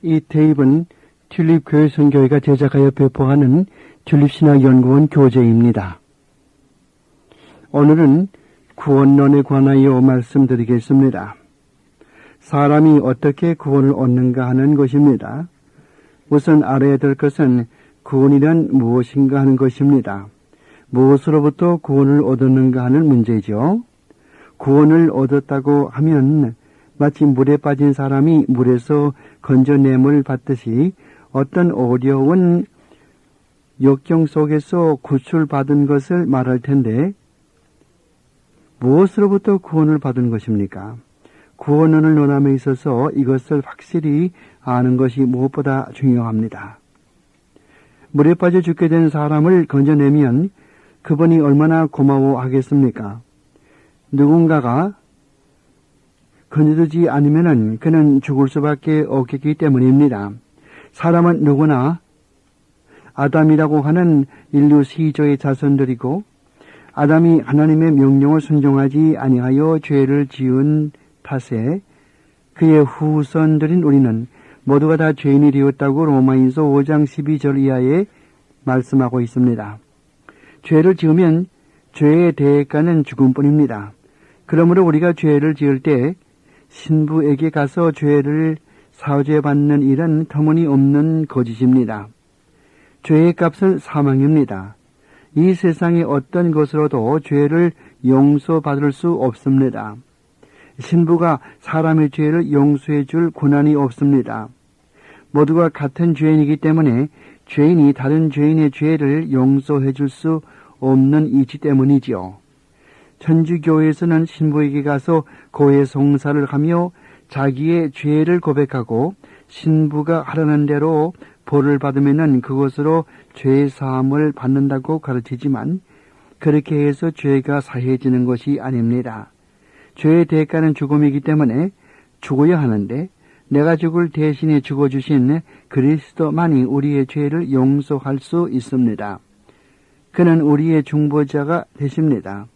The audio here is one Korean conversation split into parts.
이 테이프는 튤립교회 선교회가 제작하여 배포하는 튤립신학연구원 교재입니다. 오늘은 구원론에 관하여 말씀드리겠습니다. 사람이 어떻게 구원을 얻는가 하는 것입니다. 우선 알아야 될 것은 구원이란 무엇인가 하는 것입니다. 무엇으로부터 구원을 얻었는가 하는 문제죠. 구원을 얻었다고 하면 마치 물에 빠진 사람이 물에서 건져냄을 받듯이 어떤 어려운 역경 속에서 구출받은 것을 말할 텐데 무엇으로부터 구원을 받은 것입니까? 구원론을 논함에 있어서 이것을 확실히 아는 것이 무엇보다 중요합니다. 물에 빠져 죽게 된 사람을 건져내면 그분이 얼마나 고마워하겠습니까? 누군가가 건져주지 않으면 그는 죽을 수밖에 없기 때문입니다. 사람은 누구나 아담이라고 하는 인류 시조의 자손들이고 아담이 하나님의 명령을 순종하지 아니하여 죄를 지은 탓에 그의 후손들인 우리는 모두가 다 죄인이 되었다고 로마인서 5장 12절 이하에 말씀하고 있습니다. 죄를 지으면 죄의 대가는 죽음뿐입니다. 그러므로 우리가 죄를 지을 때 신부에게 가서 죄를 사죄받는 일은 터무니없는 거짓입니다. 죄의 값은 사망입니다. 이 세상의 어떤 것으로도 죄를 용서받을 수 없습니다. 신부가 사람의 죄를 용서해 줄 권한이 없습니다. 모두가 같은 죄인이기 때문에 죄인이 다른 죄인의 죄를 용서해 줄 수 없는 이치 때문이지요. 천주교에서는 신부에게 가서 고해 성사를 하며 자기의 죄를 고백하고 신부가 하라는 대로 벌을 받으면 그것으로 죄 사함을 받는다고 가르치지만 그렇게 해서 죄가 사해지는 것이 아닙니다. 죄의 대가는 죽음이기 때문에 죽어야 하는데 내가 죽을 대신에 죽어주신 그리스도만이 우리의 죄를 용서할 수 있습니다. 그는 우리의 중보자가 되십니다.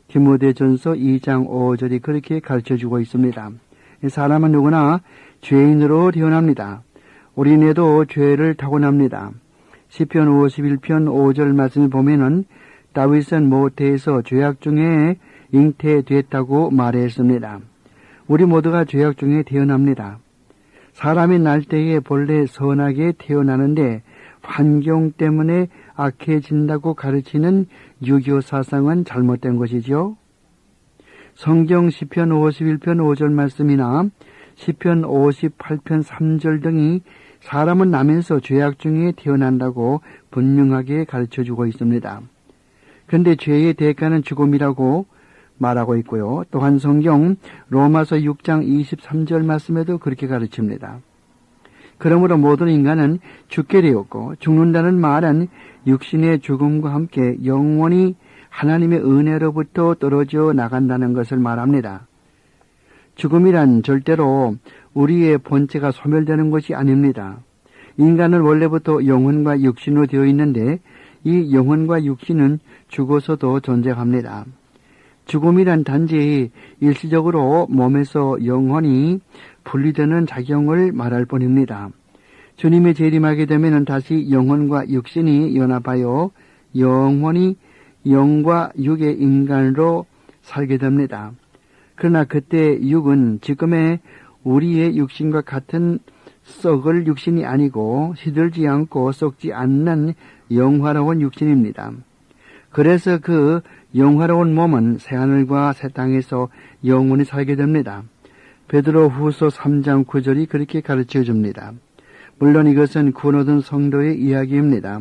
디모데전서 2장 5절이 그렇게 가르쳐주고 있습니다. 사람은 누구나 죄인으로 태어납니다. 어린애도 죄를 타고납니다. 시편 51편 5절 말씀을 보면은 다윗은 모태에서 죄악 중에 잉태됐다고 말했습니다. 우리 모두가 죄악 중에 태어납니다. 사람이 날 때에 본래 선하게 태어나는데 환경 때문에 악해진다고 가르치는 유교 사상은 잘못된 것이죠. 성경 시편 51편 5절 말씀이나 시편 58편 3절 등이 사람은 나면서 죄악 중에 태어난다고 분명하게 가르쳐주고 있습니다. 그런데 죄의 대가는 죽음이라고 말하고 있고요. 또한 성경 로마서 6장 23절 말씀에도 그렇게 가르칩니다. 그러므로 모든 인간은 죽게 되었고 죽는다는 말은 육신의 죽음과 함께 영원히 하나님의 은혜로부터 떨어져 나간다는 것을 말합니다. 죽음이란 절대로 우리의 본체가 소멸되는 것이 아닙니다. 인간은 원래부터 영혼과 육신으로 되어 있는데 이 영혼과 육신은 죽어서도 존재합니다. 죽음이란 단지 일시적으로 몸에서 영혼이 분리되는 작용을 말할 뿐입니다. 주님의 재림하게 되면 다시 영혼과 육신이 연합하여 영혼이 영과 육의 인간으로 살게 됩니다. 그러나 그때 육은 지금의 우리의 육신과 같은 썩을 육신이 아니고 시들지 않고 썩지 않는 영화로운 육신입니다. 그래서 그 영화로운 몸은 새하늘과 새 땅에서 영원히 살게 됩니다. 베드로 후서 3장 9절이 그렇게 가르쳐줍니다. 물론 이것은 구원 얻은 성도의 이야기입니다.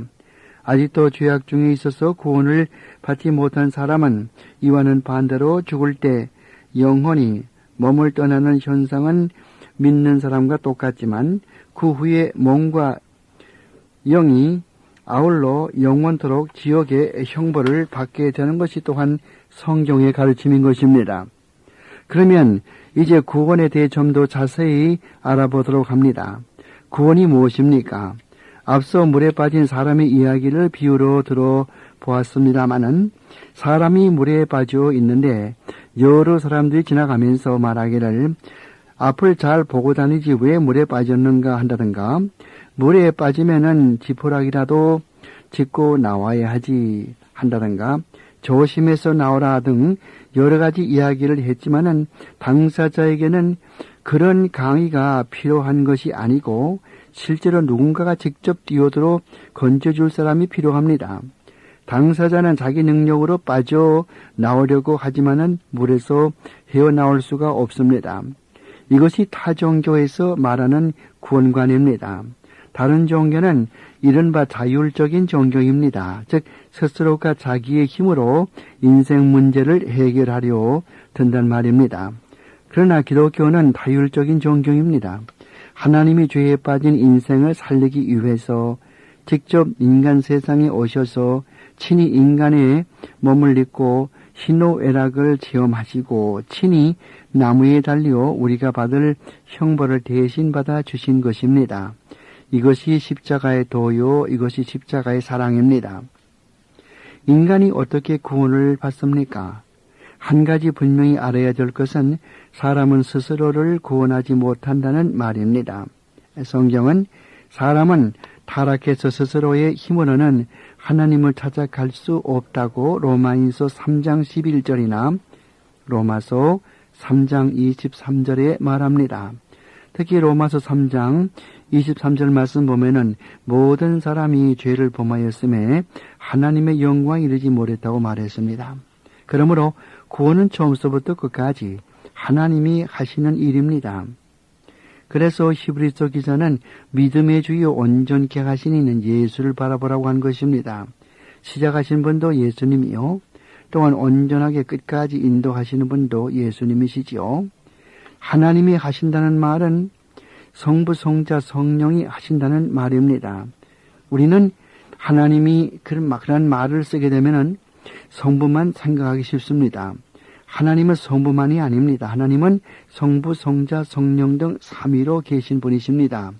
아직도 죄악 중에 있어서 구원을 받지 못한 사람은 이와는 반대로 죽을 때 영혼이 몸을 떠나는 현상은 믿는 사람과 똑같지만 그 후에 몸과 영이 아울러 영원토록 지옥의 형벌을 받게 되는 것이 또한 성경의 가르침인 것입니다. 그러면 이제 구원에 대해 좀 더 자세히 알아보도록 합니다. 구원이 무엇입니까? 앞서 물에 빠진 사람의 이야기를 비유로 들어보았습니다마는 사람이 물에 빠져 있는데 여러 사람들이 지나가면서 말하기를 앞을 잘 보고 다니지 왜 물에 빠졌는가 한다든가, 물에 빠지면은 지푸라기라도 짚고 나와야 하지 한다든가, 조심해서 나오라 등 여러 가지 이야기를 했지만은 당사자에게는 그런 강의가 필요한 것이 아니고 실제로 누군가가 직접 뛰어들어 건져줄 사람이 필요합니다. 당사자는 자기 능력으로 빠져 나오려고 하지만은 물에서 헤어나올 수가 없습니다. 이것이 타 종교에서 말하는 구원관입니다. 다른 종교는 이른바 자율적인 종교입니다. 즉 스스로가 자기의 힘으로 인생 문제를 해결하려 든단 말입니다. 그러나 기독교는 다율적인 종교입니다. 하나님이 죄에 빠진 인생을 살리기 위해서 직접 인간 세상에 오셔서 친히 인간의 몸을 입고 희노애락을 체험하시고 친히 나무에 달려 우리가 받을 형벌을 대신 받아 주신 것입니다. 이것이 십자가의 도요, 이것이 십자가의 사랑입니다. 인간이 어떻게 구원을 받습니까? 한 가지 분명히 알아야 될 것은 사람은 스스로를 구원하지 못한다는 말입니다. 성경은 사람은 타락해서 스스로의 힘으로는 하나님을 찾아갈 수 없다고 로마인서 3장 11절이나 로마서 3장 23절에 말합니다. 특히 로마서 3장 23절 말씀 보면은 모든 사람이 죄를 범하였음에 하나님의 영광에 이르지 못했다고 말했습니다. 그러므로 구원은 처음서부터 끝까지 하나님이 하시는 일입니다. 그래서 히브리서 기자는 믿음의 주요 온전케 하신 이는 예수를 바라보라고 한 것입니다. 시작하신 분도 예수님이요. 또한 온전하게 끝까지 인도하시는 분도 예수님이시지요. 하나님이 하신다는 말은 성부, 성자, 성령이 하신다는 말입니다. 우리는 하나님이 그런 말을 쓰게 되면은 성부만 생각하기 쉽습니다. 하나님은 성부만이 아닙니다. 하나님은 성부, 성자, 성령 등 삼위로 계신 분이십니다.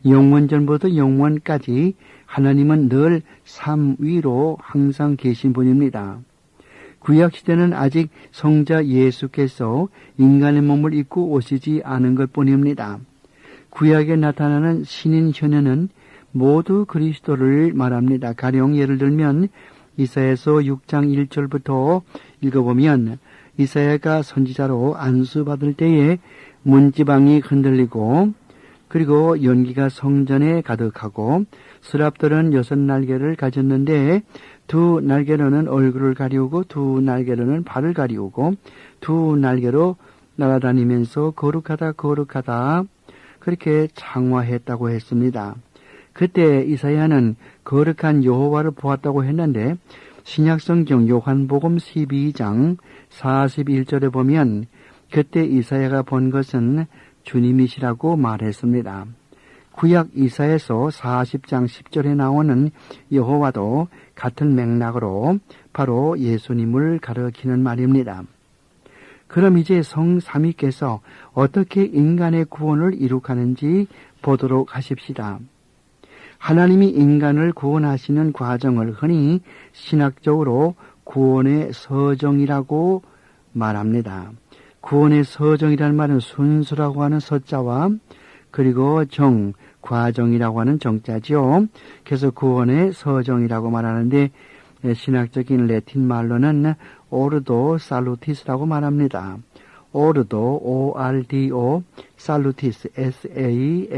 영원전부터 영원까지 하나님은 늘 삼위로 항상 계신 분입니다. 구약시대는 아직 성자 예수께서 인간의 몸을 입고 오시지 않은 것뿐입니다. 구약에 나타나는 신인 현현은 모두 그리스도를 말합니다. 가령 예를 들면 이사야서 6장 1절부터 읽어보면 이사야가 선지자로 안수받을 때에 문지방이 흔들리고 그리고 연기가 성전에 가득하고 스랍들은 6날개를 가졌는데 두 날개로는 얼굴을 가리우고 두 날개로는 발을 가리우고 두 날개로 날아다니면서 거룩하다 거룩하다 그렇게 창화했다고 했습니다. 그때 이사야는 거룩한 여호와를 보았다고 했는데 신약성경 요한복음 12장 41절에 보면 그때 이사야가 본 것은 주님이시라고 말했습니다. 구약 이사야서 40장 10절에 나오는 여호와도 같은 맥락으로 바로 예수님을 가리키는 말입니다. 그럼 이제 성삼위께서 어떻게 인간의 구원을 이룩하는지 보도록 하십시다. 하나님이 인간을 구원하시는 과정을 흔히 신학적으로 구원의 서정이라고 말합니다. 구원의 서정이라는 말은 순수라고 하는 서자와 그리고 정, 과정이라고 하는 정자지요. 그래서 구원의 서정이라고 말하는데 신학적인 라틴 말로는 오르도 살루티스라고 말합니다. 오르도 O-R-D-O 살루티스 S-A-L-U-T-I-S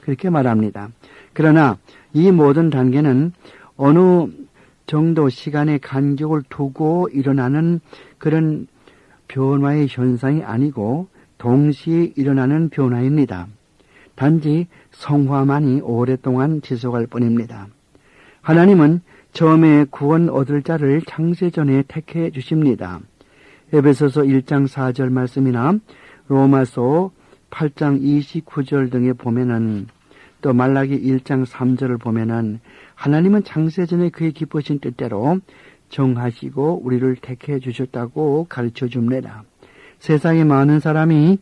그렇게 말합니다. 그러나 이 모든 단계는 어느 정도 시간의 간격을 두고 일어나는 그런 변화의 현상이 아니고 동시에 일어나는 변화입니다. 단지 성화만이 오랫동안 지속할 뿐입니다. 하나님은 처음에 구원 얻을 자를 창세전에 택해 주십니다. 에베소서 1장 4절 말씀이나 로마서 8장 29절 등에 보면은 또 말라기 1장 3절을 보면은 하나님은 창세전에 그의 기쁘신 뜻대로 정하시고 우리를 택해 주셨다고 가르쳐 줍니다. 세상에 많은 사람이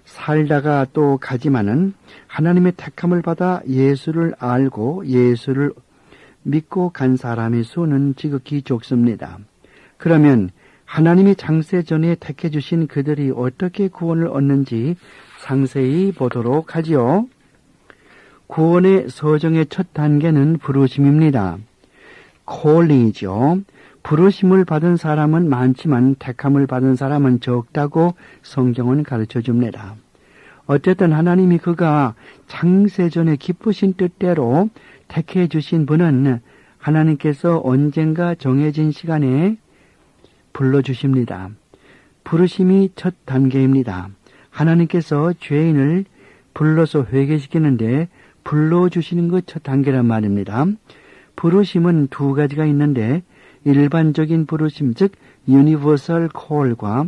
살다가 또 가지만은 하나님의 택함을 받아 예수를 알고 예수를 믿고 간 사람의 수는 지극히 적습니다. 그러면 하나님이 창세전에 택해 주신 그들이 어떻게 구원을 얻는지 상세히 보도록 하지요. 구원의 서정의 첫 단계는 부르심입니다. calling이죠. 부르심을 받은 사람은 많지만 택함을 받은 사람은 적다고 성경은 가르쳐 줍니다. 어쨌든 하나님이 그가 창세전에 기쁘신 뜻대로 택해 주신 분은 하나님께서 언젠가 정해진 시간에 불러주십니다. 부르심이 첫 단계입니다. 하나님께서 죄인을 불러서 회개시키는데 불러주시는 것 첫 단계란 말입니다. 부르심은 두 가지가 있는데 일반적인 부르심, 즉 universal call과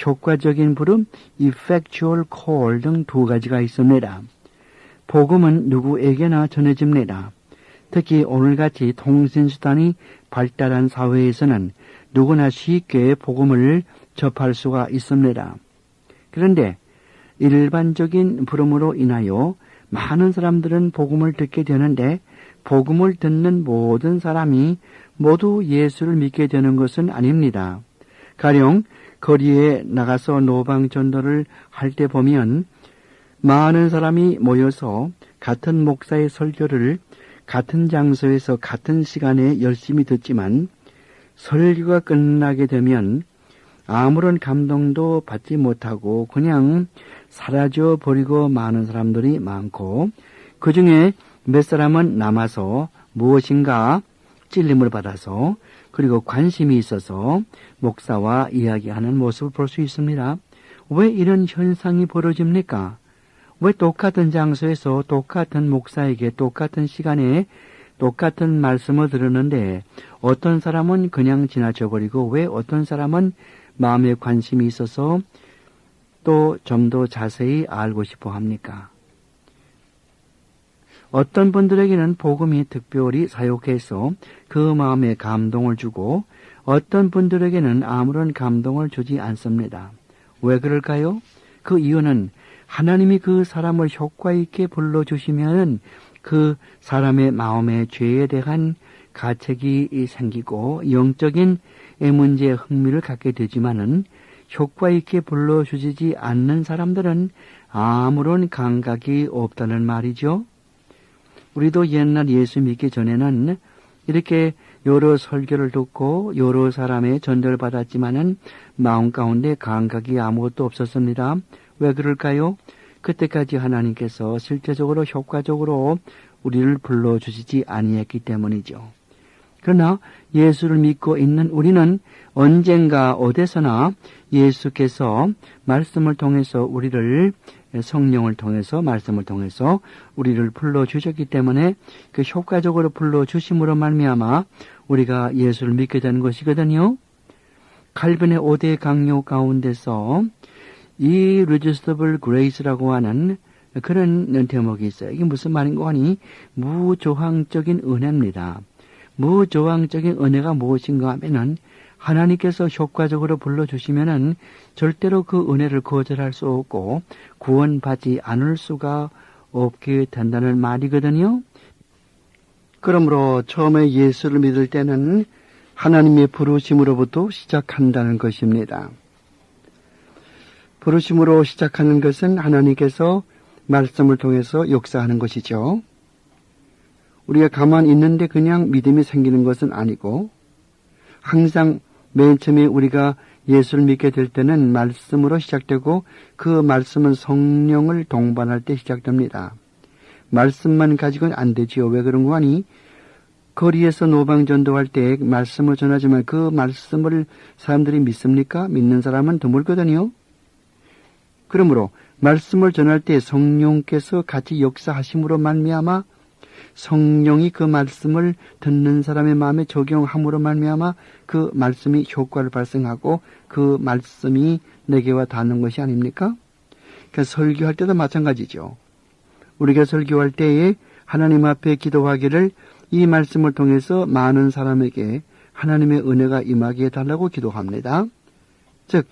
효과적인 부름, effectual call 등 두 가지가 있습니다. 복음은 누구에게나 전해집니다. 특히 오늘같이 통신수단이 발달한 사회에서는 누구나 쉽게 복음을 접할 수가 있습니다. 그런데 일반적인 부름으로 인하여 많은 사람들은 복음을 듣게 되는데 복음을 듣는 모든 사람이 모두 예수를 믿게 되는 것은 아닙니다. 가령 거리에 나가서 노방전도를 할 때 보면 많은 사람이 모여서 같은 목사의 설교를 같은 장소에서 같은 시간에 열심히 듣지만 설교가 끝나게 되면 아무런 감동도 받지 못하고 그냥 사라져 버리고 마는 사람들이 많고 그 중에 몇 사람은 남아서 무엇인가 찔림을 받아서 그리고 관심이 있어서 목사와 이야기하는 모습을 볼 수 있습니다. 왜 이런 현상이 벌어집니까? 왜 똑같은 장소에서 똑같은 목사에게 똑같은 시간에 똑같은 말씀을 들었는데 어떤 사람은 그냥 지나쳐버리고 왜 어떤 사람은 마음에 관심이 있어서 또 좀 더 자세히 알고 싶어 합니까? 어떤 분들에게는 복음이 특별히 사역해서 그 마음에 감동을 주고 어떤 분들에게는 아무런 감동을 주지 않습니다. 왜 그럴까요? 그 이유는 하나님이 그 사람을 효과 있게 불러주시면 그 사람의 마음에 죄에 대한 가책이 생기고 영적인 문제에 흥미를 갖게 되지만은 효과 있게 불러주시지 않는 사람들은 아무런 감각이 없다는 말이죠. 우리도 옛날 예수 믿기 전에는 이렇게 여러 설교를 듣고 여러 사람의 전도를 받았지만은 마음 가운데 감각이 아무것도 없었습니다. 왜 그럴까요? 그때까지 하나님께서 실제적으로 효과적으로 우리를 불러주시지 아니했기 때문이죠. 그러나 예수를 믿고 있는 우리는 언젠가 어디서나 예수께서 말씀을 통해서 우리를 성령을 통해서 말씀을 통해서 우리를 불러주셨기 때문에 그 효과적으로 불러주심으로 말미암아 우리가 예수를 믿게 되는 것이거든요. 칼빈의 5대 강요 가운데서 이 irresistible grace라고 하는 그런 대목이 있어요. 이게 무슨 말인가 하니 무조항적인 은혜입니다. 무조항적인 은혜가 무엇인가 하면은 하나님께서 효과적으로 불러주시면은 절대로 그 은혜를 거절할 수 없고 구원받지 않을 수가 없게 된다는 말이거든요. 그러므로 처음에 예수를 믿을 때는 하나님의 부르심으로부터 시작한다는 것입니다. 부르심으로 시작하는 것은 하나님께서 말씀을 통해서 역사하는 것이죠. 우리가 가만히 있는데 그냥 믿음이 생기는 것은 아니고 항상 맨 처음에 우리가 예수를 믿게 될 때는 말씀으로 시작되고 그 말씀은 성령을 동반할 때 시작됩니다. 말씀만 가지고는 안 되지요. 왜 그런 거 하니? 거리에서 노방전도할 때 말씀을 전하지만 그 말씀을 사람들이 믿습니까? 믿는 사람은 드물거든요. 그러므로 말씀을 전할 때 성령께서 같이 역사하심으로 말미암아 성령이 그 말씀을 듣는 사람의 마음에 적용함으로 말미암아 그 말씀이 효과를 발생하고 그 말씀이 내게와 닿는 것이 아닙니까? 그러니까 설교할 때도 마찬가지죠. 우리가 설교할 때에 하나님 앞에 기도하기를 이 말씀을 통해서 많은 사람에게 하나님의 은혜가 임하게 해달라고 기도합니다. 즉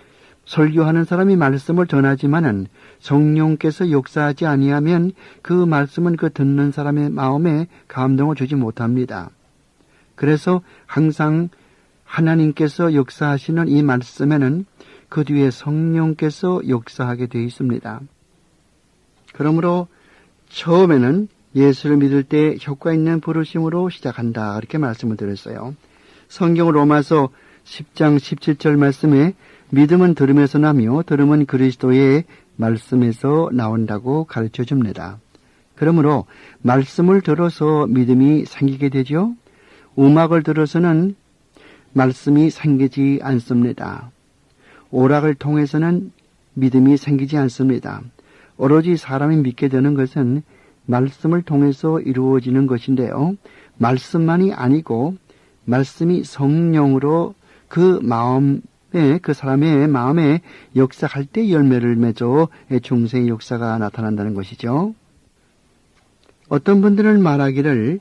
설교하는 사람이 말씀을 전하지만은 성령께서 역사하지 아니하면 그 말씀은 그 듣는 사람의 마음에 감동을 주지 못합니다. 그래서 항상 하나님께서 역사하시는 이 말씀에는 그 뒤에 성령께서 역사하게 되어 있습니다. 그러므로 처음에는 예수를 믿을 때 효과 있는 부르심으로 시작한다. 이렇게 말씀을 드렸어요. 성경 로마서 10장 17절 말씀에 믿음은 들음에서 나며 들음은 그리스도의 말씀에서 나온다고 가르쳐 줍니다. 그러므로 말씀을 들어서 믿음이 생기게 되죠. 음악을 들어서는 말씀이 생기지 않습니다. 오락을 통해서는 믿음이 생기지 않습니다. 오로지 사람이 믿게 되는 것은 말씀을 통해서 이루어지는 것인데요. 말씀만이 아니고 말씀이 성령으로 그 사람의 마음에 역사할 때 열매를 맺어 중생의 역사가 나타난다는 것이죠. 어떤 분들은 말하기를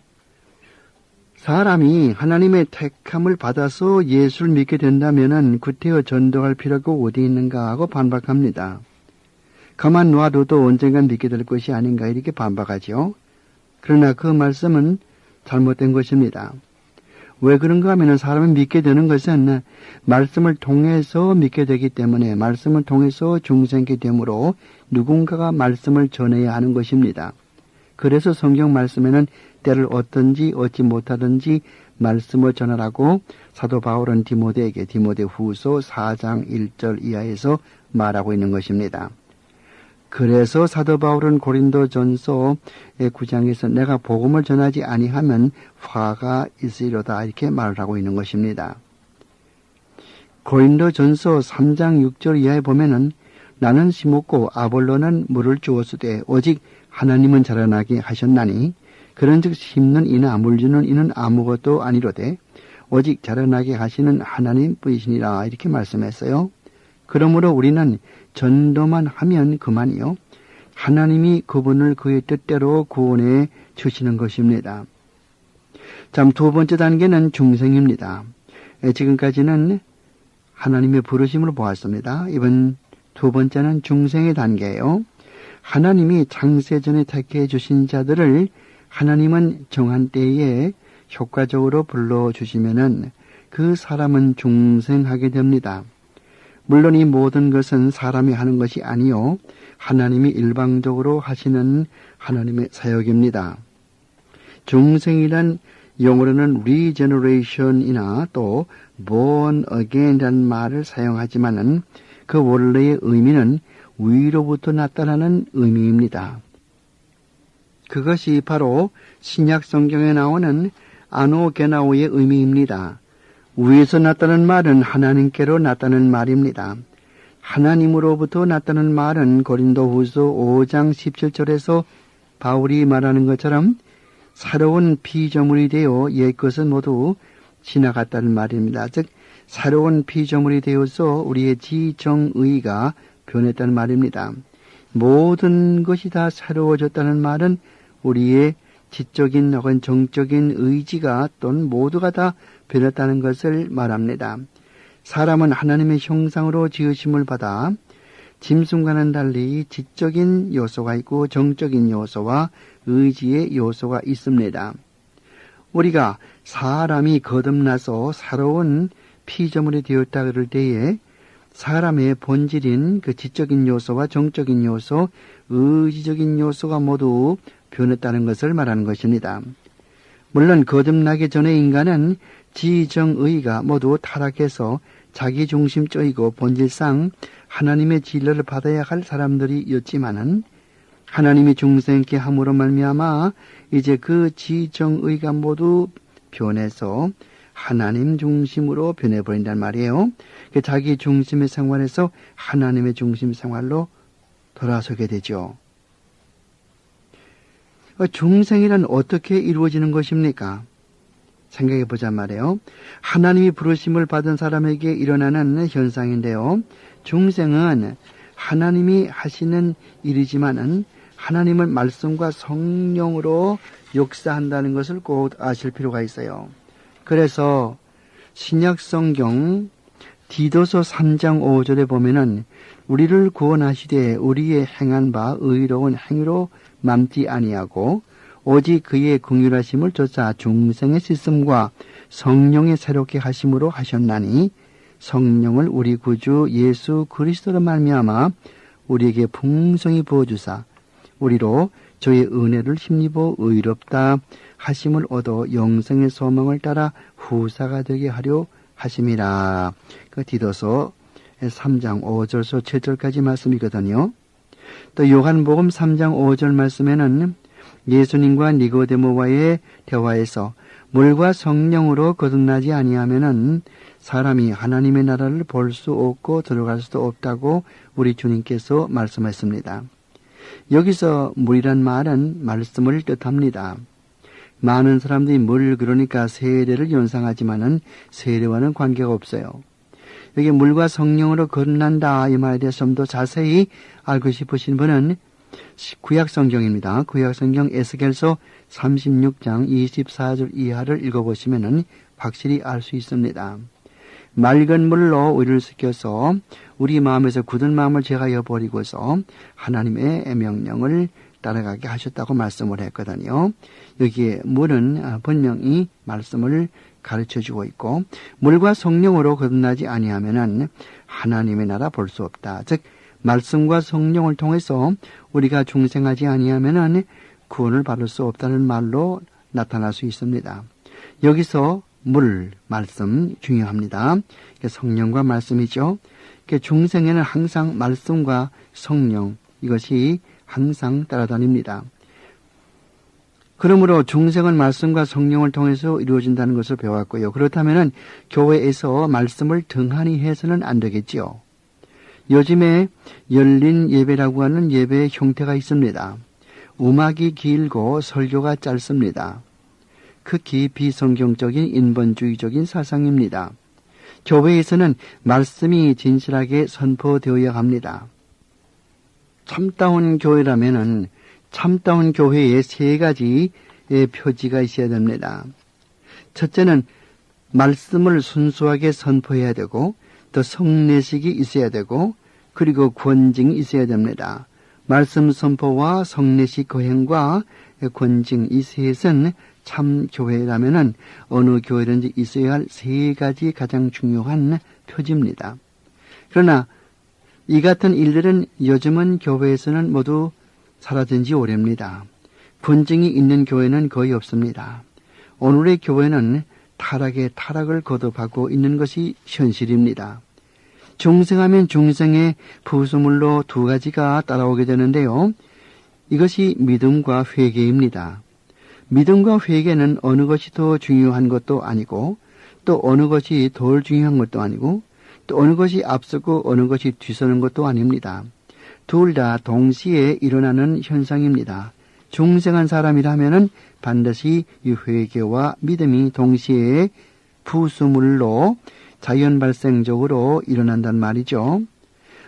사람이 하나님의 택함을 받아서 예수를 믿게 된다면 구태여 전도할 필요가 어디 있는가 하고 반박합니다. 가만 놔둬도 언젠간 믿게 될 것이 아닌가 이렇게 반박하죠. 그러나 그 말씀은 잘못된 것입니다. 왜 그런가 하면 사람이 믿게 되는 것은 말씀을 통해서 믿게 되기 때문에 말씀을 통해서 중생게 되므로 누군가가 말씀을 전해야 하는 것입니다. 그래서 성경 말씀에는 때를 얻든지 얻지 못하든지 말씀을 전하라고 사도 바울은 디모데에게 디모데후서 4장 1절 이하에서 말하고 있는 것입니다. 그래서 사도 바울은 고린도전서 9장에서 내가 복음을 전하지 아니하면 화가 있으리로다 이렇게 말을 하고 있는 것입니다. 고린도전서 3장 6절 이하에 보면은 나는 심었고 아볼로는 물을 주었으되 오직 하나님은 자라나게 하셨나니 그런즉 심는 이나 물 주는 이는 아무것도 아니로되 오직 자라나게 하시는 하나님 뿐이시니라 이렇게 말씀했어요. 그러므로 우리는 전도만 하면 그만이요. 하나님이 그분을 그의 뜻대로 구원해 주시는 것입니다. 자, 두 번째 단계는 중생입니다. 지금까지는 하나님의 부르심으로 보았습니다. 이번 두 번째는 중생의 단계예요. 하나님이 창세전에 택해 주신 자들을 하나님은 정한 때에 효과적으로 불러주시면은 그 사람은 중생하게 됩니다. 물론 이 모든 것은 사람이 하는 것이 아니요 하나님이 일방적으로 하시는 하나님의 사역입니다. 중생이란 영어로는 regeneration이나 또 born again이라는 말을 사용하지만은 그 원래의 의미는 위로부터 나타나는 의미입니다. 그것이 바로 신약 성경에 나오는 아노게나오의 의미입니다. 위에서 나타나는 말은 하나님께로 나타나는 말입니다. 하나님으로부터 나타나는 말은 고린도후서 5장 17절에서 바울이 말하는 것처럼 새로운 피조물이 되어 옛것은 모두 지나갔다는 말입니다. 즉 새로운 피조물이 되어서 우리의 지정의가 변했다는 말입니다. 모든 것이 다 새로워졌다는 말은 우리의 지적인 혹은 정적인 의지가 또는 모두가 다 변했다는 것을 말합니다. 사람은 하나님의 형상으로 지으심을 받아 짐승과는 달리 지적인 요소가 있고 정적인 요소와 의지의 요소가 있습니다. 우리가 사람이 거듭나서 새로운 피조물이 되었다 그럴 때에 사람의 본질인 그 지적인 요소와 정적인 요소, 의지적인 요소가 모두 변했다는 것을 말하는 것입니다. 물론 거듭나기 전에 인간은 지정의가 모두 타락해서 자기중심적이고 본질상 하나님의 진리를 받아야 할 사람들이었지만은 하나님이 중생케 함으로 말미암아 이제 그 지정의가 모두 변해서 하나님 중심으로 변해버린단 말이에요. 자기 중심의 생활에서 하나님의 중심 생활로 돌아서게 되죠. 중생이란 어떻게 이루어지는 것입니까? 생각해 보자 말이에요. 하나님이 부르심을 받은 사람에게 일어나는 현상인데요. 중생은 하나님이 하시는 일이지만은 하나님을 말씀과 성령으로 역사한다는 것을 꼭 아실 필요가 있어요. 그래서 신약 성경 디도서 3장 5절에 보면은 우리를 구원하시되 우리의 행한 바 의로운 행위로 맘지 아니하고 오직 그의 긍휼하심을 쫓아 중생의 씻음과 성령의 새롭게 하심으로 하셨나니 성령을 우리 구주 예수 그리스도로 말미암아 우리에게 풍성히 부어주사 우리로 저의 은혜를 힘입어 의롭다 하심을 얻어 영생의 소망을 따라 후사가 되게 하려 하심이라. 그 디도서 3장 5절서 7절까지 말씀이거든요. 또 요한복음 3장 5절 말씀에는 예수님과 니고데모와의 대화에서 물과 성령으로 거듭나지 아니하면은 사람이 하나님의 나라를 볼 수 없고 들어갈 수도 없다고 우리 주님께서 말씀했습니다. 여기서 물이란 말은 말씀을 뜻합니다. 많은 사람들이 물 그러니까 세례를 연상하지만은 세례와는 관계가 없어요. 여기 물과 성령으로 거듭난다 이 말에 대해서 좀 더 자세히 알고 싶으신 분은 구약성경입니다. 구약성경 에스겔서 36장 24절 이하를 읽어보시면 확실히 알 수 있습니다. 맑은 물로 우리를 씻겨서 우리 마음에서 굳은 마음을 제하여 버리고서 하나님의 명령을 따라가게 하셨다고 말씀을 했거든요. 여기에 물은 분명히 말씀을 가르쳐주고 있고 물과 성령으로 거듭나지 아니하면은 하나님의 나라 볼 수 없다. 즉 말씀과 성령을 통해서 우리가 중생하지 아니하면은 구원을 받을 수 없다는 말로 나타날 수 있습니다. 여기서 물, 말씀 중요합니다. 성령과 말씀이죠. 중생에는 항상 말씀과 성령 이것이 항상 따라다닙니다. 그러므로 중생은 말씀과 성령을 통해서 이루어진다는 것을 배웠고요. 그렇다면 교회에서 말씀을 등한히 해서는 안 되겠지요. 요즘에 열린 예배라고 하는 예배의 형태가 있습니다. 음악이 길고 설교가 짧습니다. 극히 비성경적인 인본주의적인 사상입니다. 교회에서는 말씀이 진실하게 선포되어야 합니다. 참다운 교회라면은 참다운 교회에 세 가지의 표지가 있어야 됩니다. 첫째는 말씀을 순수하게 선포해야 되고 또 성례식이 있어야 되고 그리고 권징이 있어야 됩니다. 말씀 선포와 성례식 거행과 권징 이 셋은 참 교회라면은 어느 교회든지 있어야 할 세 가지 가장 중요한 표지입니다. 그러나 이 같은 일들은 요즘은 교회에서는 모두 사라진 지 오래입니다. 분쟁이 있는 교회는 거의 없습니다. 오늘의 교회는 타락에 타락을 거듭하고 있는 것이 현실입니다. 중생하면 중생의 부수물로 두 가지가 따라오게 되는데요. 이것이 믿음과 회개입니다. 믿음과 회개는 어느 것이 더 중요한 것도 아니고 또 어느 것이 덜 중요한 것도 아니고 또 어느 것이 앞서고 어느 것이 뒤서는 것도 아닙니다. 둘 다 동시에 일어나는 현상입니다. 중생한 사람이라면 반드시 이 회개와 믿음이 동시에 부수물로 자연 발생적으로 일어난단 말이죠.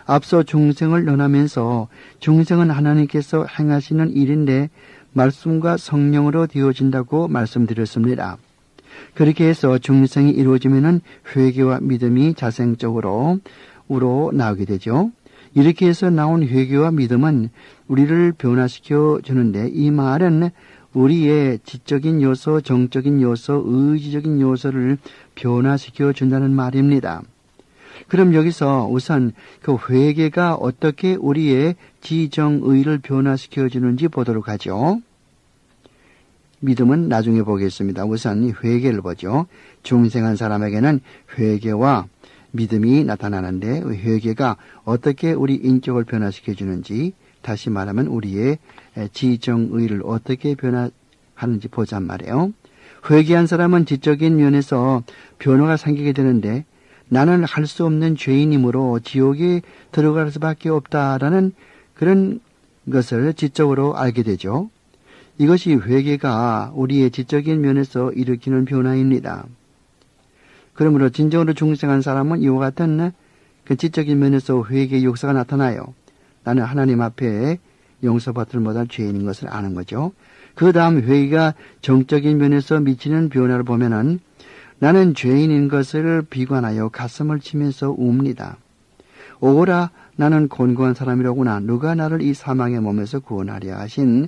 앞서 중생을 논하면서 중생은 하나님께서 행하시는 일인데 말씀과 성령으로 되어진다고 말씀드렸습니다. 그렇게 해서 중생이 이루어지면은 회개와 믿음이 자생적으로 나오게 되죠. 이렇게 해서 나온 회개와 믿음은 우리를 변화시켜 주는데 이 말은 우리의 지적인 요소, 정적인 요소, 의지적인 요소를 변화시켜 준다는 말입니다. 그럼 여기서 우선 그 회개가 어떻게 우리의 지정의를 변화시켜 주는지 보도록 하죠. 믿음은 나중에 보겠습니다. 우선 회개를 보죠. 중생한 사람에게는 회개와 믿음이 나타나는데 회개가 어떻게 우리 인격을 변화시켜 주는지 다시 말하면 우리의 지정의를 어떻게 변화하는지 보잔 말이에요. 회개한 사람은 지적인 면에서 변화가 생기게 되는데 나는 할 수 없는 죄인이므로 지옥에 들어갈 수밖에 없다라는 그런 것을 지적으로 알게 되죠. 이것이 회개가 우리의 지적인 면에서 일으키는 변화입니다. 그러므로 진정으로 중생한 사람은 이와 같은 그 지적인 면에서 회개의 역사가 나타나요. 나는 하나님 앞에 용서받을 못할 죄인인 것을 아는 거죠. 그 다음 회개가 정적인 면에서 미치는 변화를 보면은 나는 죄인인 것을 비관하여 가슴을 치면서 웁니다. 오라 나는 곤고한 사람이로구나. 누가 나를 이 사망의 몸에서 구원하려 하신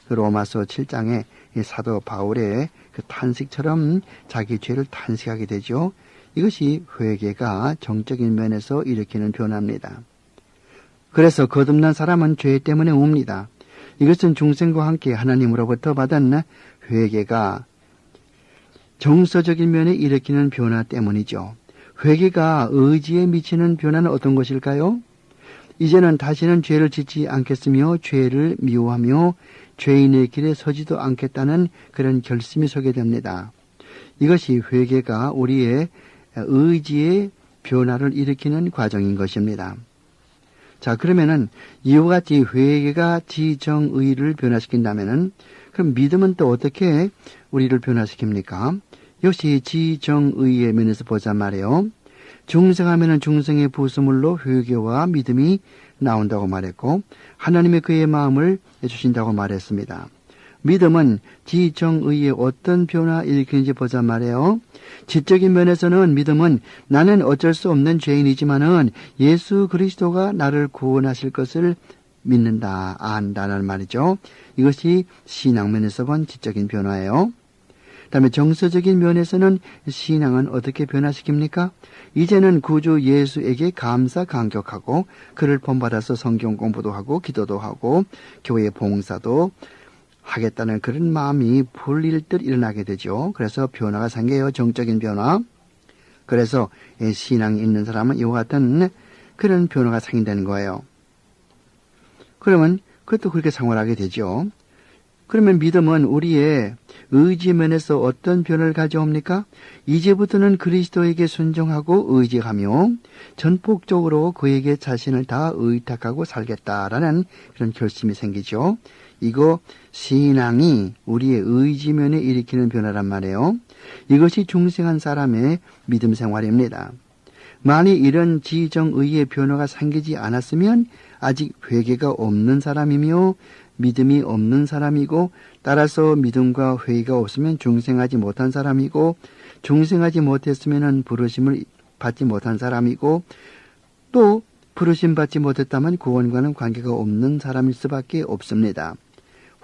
그 로마서 7장의 이 사도 바울의 그 탄식처럼 자기 죄를 탄식하게 되죠. 이것이 회개가 정적인 면에서 일으키는 변화입니다. 그래서 거듭난 사람은 죄 때문에 웁니다. 이것은 중생과 함께 하나님으로부터 받은 회개가 정서적인 면에 일으키는 변화 때문이죠. 회개가 의지에 미치는 변화는 어떤 것일까요? 이제는 다시는 죄를 짓지 않겠으며 죄를 미워하며 죄인의 길에 서지도 않겠다는 그런 결심이 서게 됩니다. 이것이 회개가 우리의 의지의 변화를 일으키는 과정인 것입니다. 자, 그러면은 이와 같이 회개가 지정의를 변화시킨다면은 그럼 믿음은 또 어떻게 우리를 변화시킵니까? 역시 지정의의 면에서 보자 말이에요. 중생하면은 중생의 부수물로 회개와 믿음이 나온다고 말했고 하나님의 그의 마음을 주신다고 말했습니다. 믿음은 지정의의 어떤 변화 일으키는지 보자 말이에요. 지적인 면에서는 믿음은 나는 어쩔 수 없는 죄인이지만은 예수 그리스도가 나를 구원하실 것을 믿는다, 안다는 말이죠. 이것이 신앙면에서 본 지적인 변화예요. 그다음에 정서적인 면에서는 신앙은 어떻게 변화시킵니까? 이제는 구주 예수에게 감사 감격하고 그를 본받아서 성경 공부도 하고 기도도 하고 교회 봉사도 하겠다는 그런 마음이 불일듯 일어나게 되죠. 그래서 변화가 생겨요. 정적인 변화. 그래서 신앙이 있는 사람은 이와 같은 그런 변화가 생긴다는 거예요. 그러면 그것도 그렇게 생활하게 되죠. 그러면 믿음은 우리의 의지 면에서 어떤 변화를 가져옵니까? 이제부터는 그리스도에게 순종하고 의지하며 전폭적으로 그에게 자신을 다 의탁하고 살겠다라는 그런 결심이 생기죠. 이거 신앙이 우리의 의지면에 일으키는 변화란 말이에요. 이것이 중생한 사람의 믿음 생활입니다. 만일 이런 지정의의 변화가 생기지 않았으면 아직 회개가 없는 사람이며 믿음이 없는 사람이고 따라서 믿음과 회개가 없으면 중생하지 못한 사람이고 중생하지 못했으면 부르심을 받지 못한 사람이고 또 부르심 받지 못했다면 구원과는 관계가 없는 사람일 수밖에 없습니다.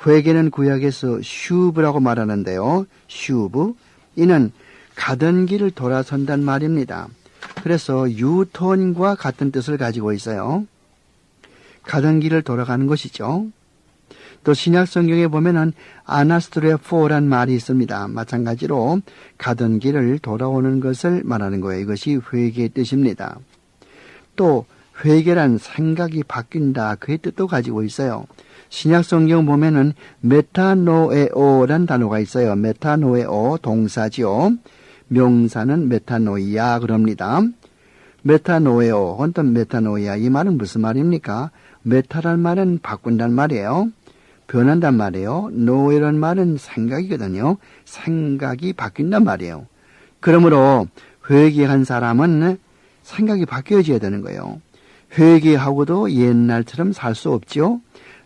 회개는 구약에서 슈브라고 말하는데요. 슈브, 이는 가던 길을 돌아선단 말입니다. 그래서 유턴과 같은 뜻을 가지고 있어요. 가던 길을 돌아가는 것이죠. 또 신약 성경에 보면은 아나스트레포란 말이 있습니다. 마찬가지로 가던 길을 돌아오는 것을 말하는 거예요. 이것이 회개의 뜻입니다. 또 회개란 생각이 바뀐다. 그의 뜻도 가지고 있어요. 신약 성경 보면은 메타노에오란 단어가 있어요. 메타노에오 동사지요. 명사는 메타노이아 그럽니다. 메타노에오 혹은 메타노이아 이 말은 무슨 말입니까? 메타란 말은 바꾼단 말이에요. 변한단 말이에요. 노에란 말은 생각이거든요. 생각이 바뀐단 말이에요. 그러므로 회개한 사람은 생각이 바뀌어져야 되는 거예요. 회개하고도 옛날처럼 살 수 없죠.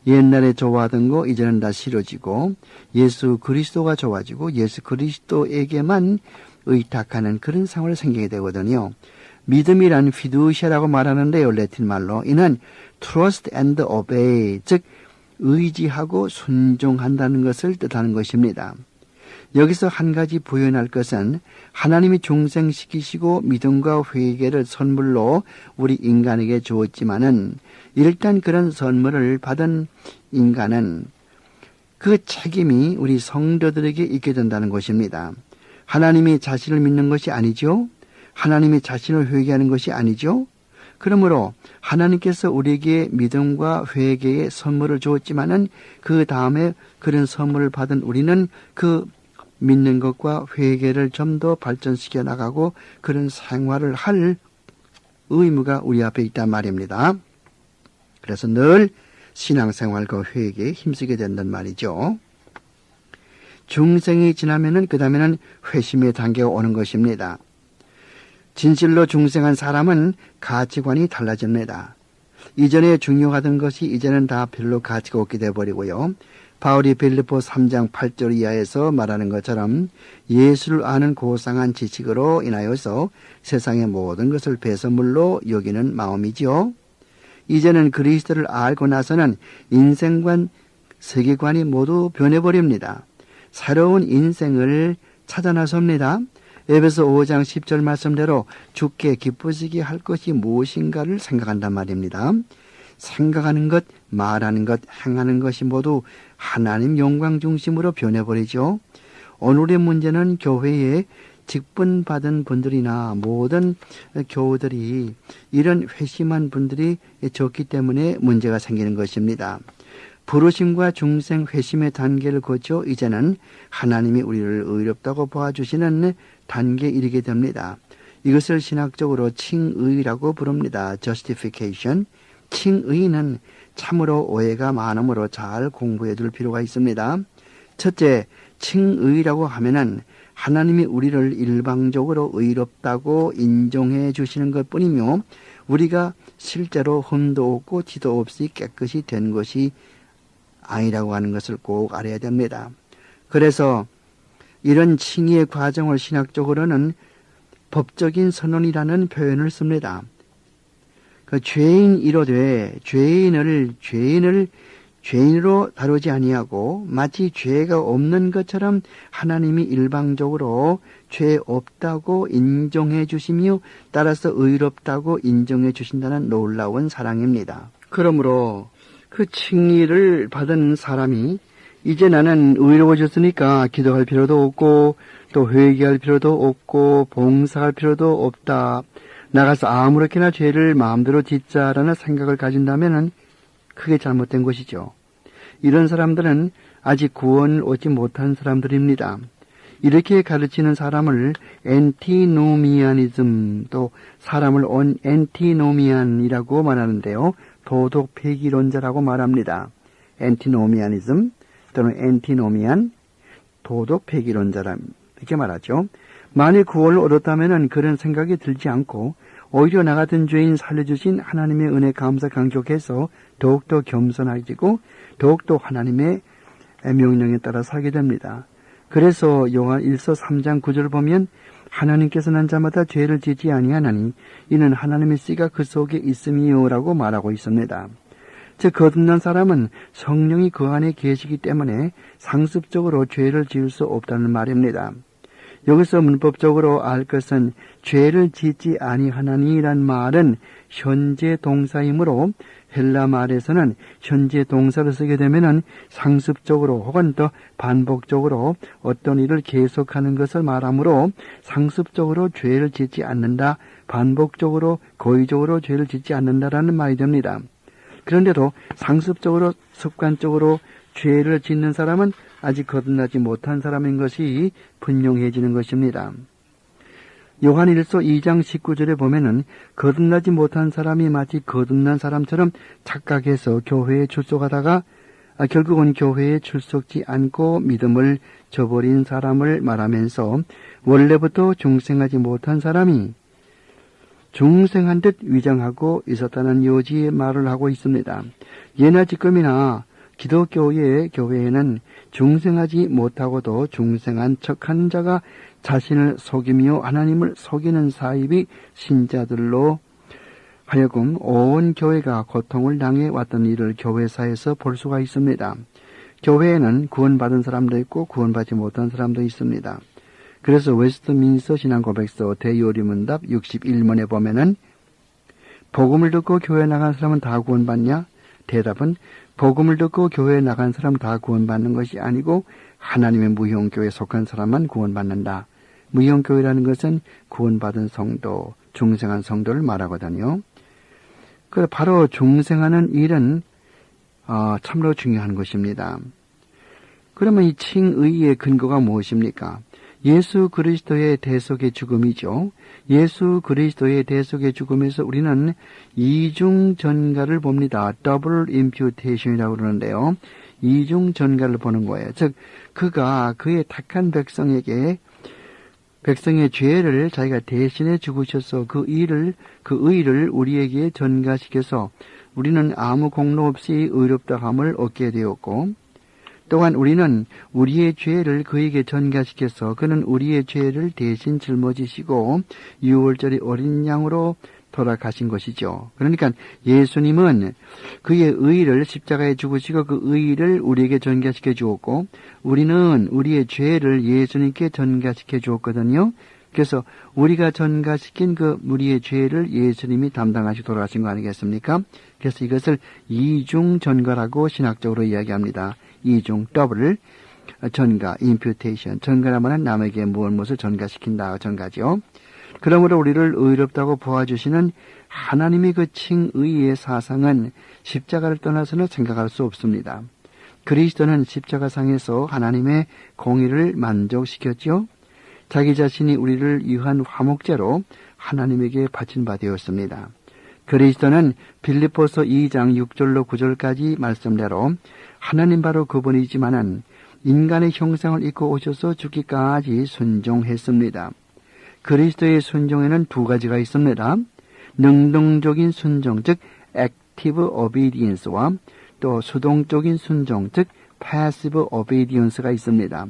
옛날에 좋아하던 거 이제는 다 싫어지고 예수 그리스도가 좋아지고 예수 그리스도에게만 의탁하는 그런 상황을 생기게 되거든요. 믿음이란 피두시아라고 말하는데요. 레틴 말로 이는 trust and obey, 즉 의지하고 순종한다는 것을 뜻하는 것입니다. 여기서 한 가지 부연할 것은 하나님이 중생시키시고 믿음과 회개를 선물로 우리 인간에게 주었지만은 일단 그런 선물을 받은 인간은 그 책임이 우리 성도들에게 있게 된다는 것입니다. 하나님이 자신을 믿는 것이 아니죠. 하나님이 자신을 회개하는 것이 아니죠. 그러므로 하나님께서 우리에게 믿음과 회개의 선물을 주었지만은 그 다음에 그런 선물을 받은 우리는 그 믿는 것과 회개를 좀 더 발전시켜 나가고 그런 생활을 할 의무가 우리 앞에 있단 말입니다. 그래서 늘 신앙생활과 회개에 힘쓰게 된단 말이죠. 중생이 지나면은 그 다음에는 회심의 단계가 오는 것입니다. 진실로 중생한 사람은 가치관이 달라집니다. 이전에 중요하던 것이 이제는 다 별로 가치가 없게 되어버리고요. 바울이 빌립보 3장 8절 이하에서 말하는 것처럼 예수를 아는 고상한 지식으로 인하여서 세상의 모든 것을 배설물로 여기는 마음이지요. 이제는 그리스도를 알고 나서는 인생관, 세계관이 모두 변해버립니다. 새로운 인생을 찾아 나섭니다. 에베소 5장 10절 말씀대로 주께 기쁘시게 할 것이 무엇인가를 생각한단 말입니다. 생각하는 것, 말하는 것, 행하는 것이 모두 하나님 영광 중심으로 변해버리죠. 오늘의 문제는 교회에 직분받은 분들이나 모든 교우들이 이런 회심한 분들이 적기 때문에 문제가 생기는 것입니다. 부르심과 중생 회심의 단계를 거쳐 이제는 하나님이 우리를 의롭다고 보아주시는 단계에 이르게 됩니다. 이것을 신학적으로 칭의라고 부릅니다. justification. 칭의는 참으로 오해가 많으므로 잘 공부해 둘 필요가 있습니다. 첫째, 칭의라고 하면은 하나님이 우리를 일방적으로 의롭다고 인정해 주시는 것뿐이며 우리가 실제로 흠도 없고 티도 없이 깨끗이 된 것이 아니라고 하는 것을 꼭 알아야 됩니다. 그래서 이런 칭의의 과정을 신학적으로는 법적인 선언이라는 표현을 씁니다. 그 죄인 이로되 죄인으로 다루지 아니하고 마치 죄가 없는 것처럼 하나님이 일방적으로 죄 없다고 인정해 주시며 따라서 의롭다고 인정해 주신다는 놀라운 사랑입니다. 그러므로 그 칭의를 받은 사람이 이제 나는 의로워졌으니까 기도할 필요도 없고 또 회개할 필요도 없고 봉사할 필요도 없다. 나가서 아무렇게나 죄를 마음대로 짓자라는 생각을 가진다면은 크게 잘못된 것이죠. 이런 사람들은 아직 구원을 얻지 못한 사람들입니다. 이렇게 가르치는 사람을 엔티노미아니즘, 또 사람을 엔티노미안이라고 말하는데요. 도덕 폐기론자라고 말합니다. 엔티노미아니즘 또는 엔티노미안, 도덕 폐기론자라 이렇게 말하죠. 만일 구원을 얻었다면 그런 생각이 들지 않고 오히려 나 같은 죄인 살려주신 하나님의 은혜 감사 강조해서 더욱더 겸손해지고 더욱더 하나님의 명령에 따라 살게 됩니다. 그래서 요한 1서 3장 9절 보면 하나님께서 난 자마다 죄를 짓지 아니하나니 이는 하나님의 씨가 그 속에 있음이요라고 말하고 있습니다. 즉 거듭난 사람은 성령이 그 안에 계시기 때문에 상습적으로 죄를 지을 수 없다는 말입니다. 여기서 문법적으로 알 것은 죄를 짓지 아니하나니란 말은 현재 동사이므로 헬라 말에서는 현재 동사를 쓰게 되면은 상습적으로 혹은 더 반복적으로 어떤 일을 계속하는 것을 말하므로 상습적으로 죄를 짓지 않는다, 반복적으로 고의적으로 죄를 짓지 않는다라는 말이 됩니다. 그런데도 상습적으로 습관적으로 죄를 짓는 사람은 아직 거듭나지 못한 사람인 것이 분명해지는 것입니다. 요한일서 2장 19절에 보면은 거듭나지 못한 사람이 마치 거듭난 사람처럼 착각해서 교회에 출석하다가 결국은 교회에 출석지 않고 믿음을 저버린 사람을 말하면서 원래부터 중생하지 못한 사람이 중생한 듯 위장하고 있었다는 요지의 말을 하고 있습니다. 예나 지금이나 기독교의 교회에는 중생하지 못하고도 중생한 척하는 자가 자신을 속이며 하나님을 속이는 사입이 신자들로 하여금 온 교회가 고통을 당해 왔던 일을 교회사에서 볼 수가 있습니다. 교회에는 구원받은 사람도 있고 구원받지 못한 사람도 있습니다. 그래서 웨스트민스터 신앙고백서 대요리문답 61문에 보면은 복음을 듣고 교회 나간 사람은 다 구원받냐? 대답은 복음을 듣고 교회에 나간 사람 다 구원받는 것이 아니고 하나님의 무형교회에 속한 사람만 구원받는다. 무형교회라는 것은 구원받은 성도, 중생한 성도를 말하거든요. 그 바로 중생하는 일은 참으로 중요한 것입니다. 그러면 이 칭의의 근거가 무엇입니까? 예수 그리스도의 대속의 죽음이죠. 예수 그리스도의 대속의 죽음에서 우리는 이중 전가를 봅니다. 더블 임퓨테이션이라고 그러는데요. 이중 전가를 보는 거예요. 즉 그가 그의 택한 백성에게 백성의 죄를 자기가 대신해 죽으셔서 그 의를 우리에게 전가시켜서 우리는 아무 공로 없이 의롭다함을 얻게 되었고 또한 우리는 우리의 죄를 그에게 전가시켜서 그는 우리의 죄를 대신 짊어지시고 유월절의 어린 양으로 돌아가신 것이죠. 그러니까 예수님은 그의 의를 십자가에 죽으시고 그 의를 우리에게 전가시켜 주었고 우리는 우리의 죄를 예수님께 전가시켜 주었거든요. 그래서 우리가 전가시킨 그 우리의 죄를 예수님이 담당하시고 돌아가신 거 아니겠습니까? 그래서 이것을 이중 전가라고 신학적으로 이야기합니다. 이중 더블 전가, imputation. 전가라면 남에게 무엇을 전가시킨다, 전가죠. 그러므로 우리를 의롭다고 보아주시는 하나님의 그 칭의의 사상은 십자가를 떠나서는 생각할 수 없습니다. 그리스도는 십자가상에서 하나님의 공의를 만족시켰죠. 자기 자신이 우리를 위한 화목제로 하나님에게 바친 바 되었습니다. 그리스도는 빌립보서 2장 6절로 9절까지 말씀대로 하나님 바로 그분이지만은 인간의 형상을 입고 오셔서 죽기까지 순종했습니다. 그리스도의 순종에는 두 가지가 있습니다. 능동적인 순종, 즉 active obedience와 또 수동적인 순종, 즉 passive obedience가 있습니다.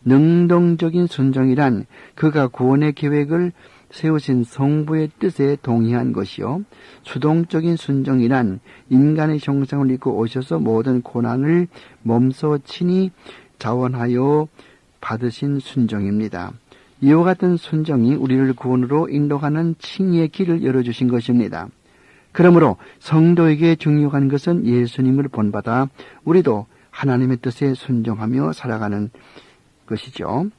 능동적인 순종이란 그가 구원의 계획을 세우신 성부의 뜻에 동의한 것이요. 수동적인 순종이란 인간의 형상을 입고 오셔서 모든 고난을 몸소 친히 자원하여 받으신 순종입니다. 이와 같은 순종이 우리를 구원으로 인도하는 칭의의 길을 열어주신 것입니다. 그러므로 성도에게 중요한 것은 예수님을 본받아 우리도 하나님의 뜻에 순종하며 살아가는 것이죠.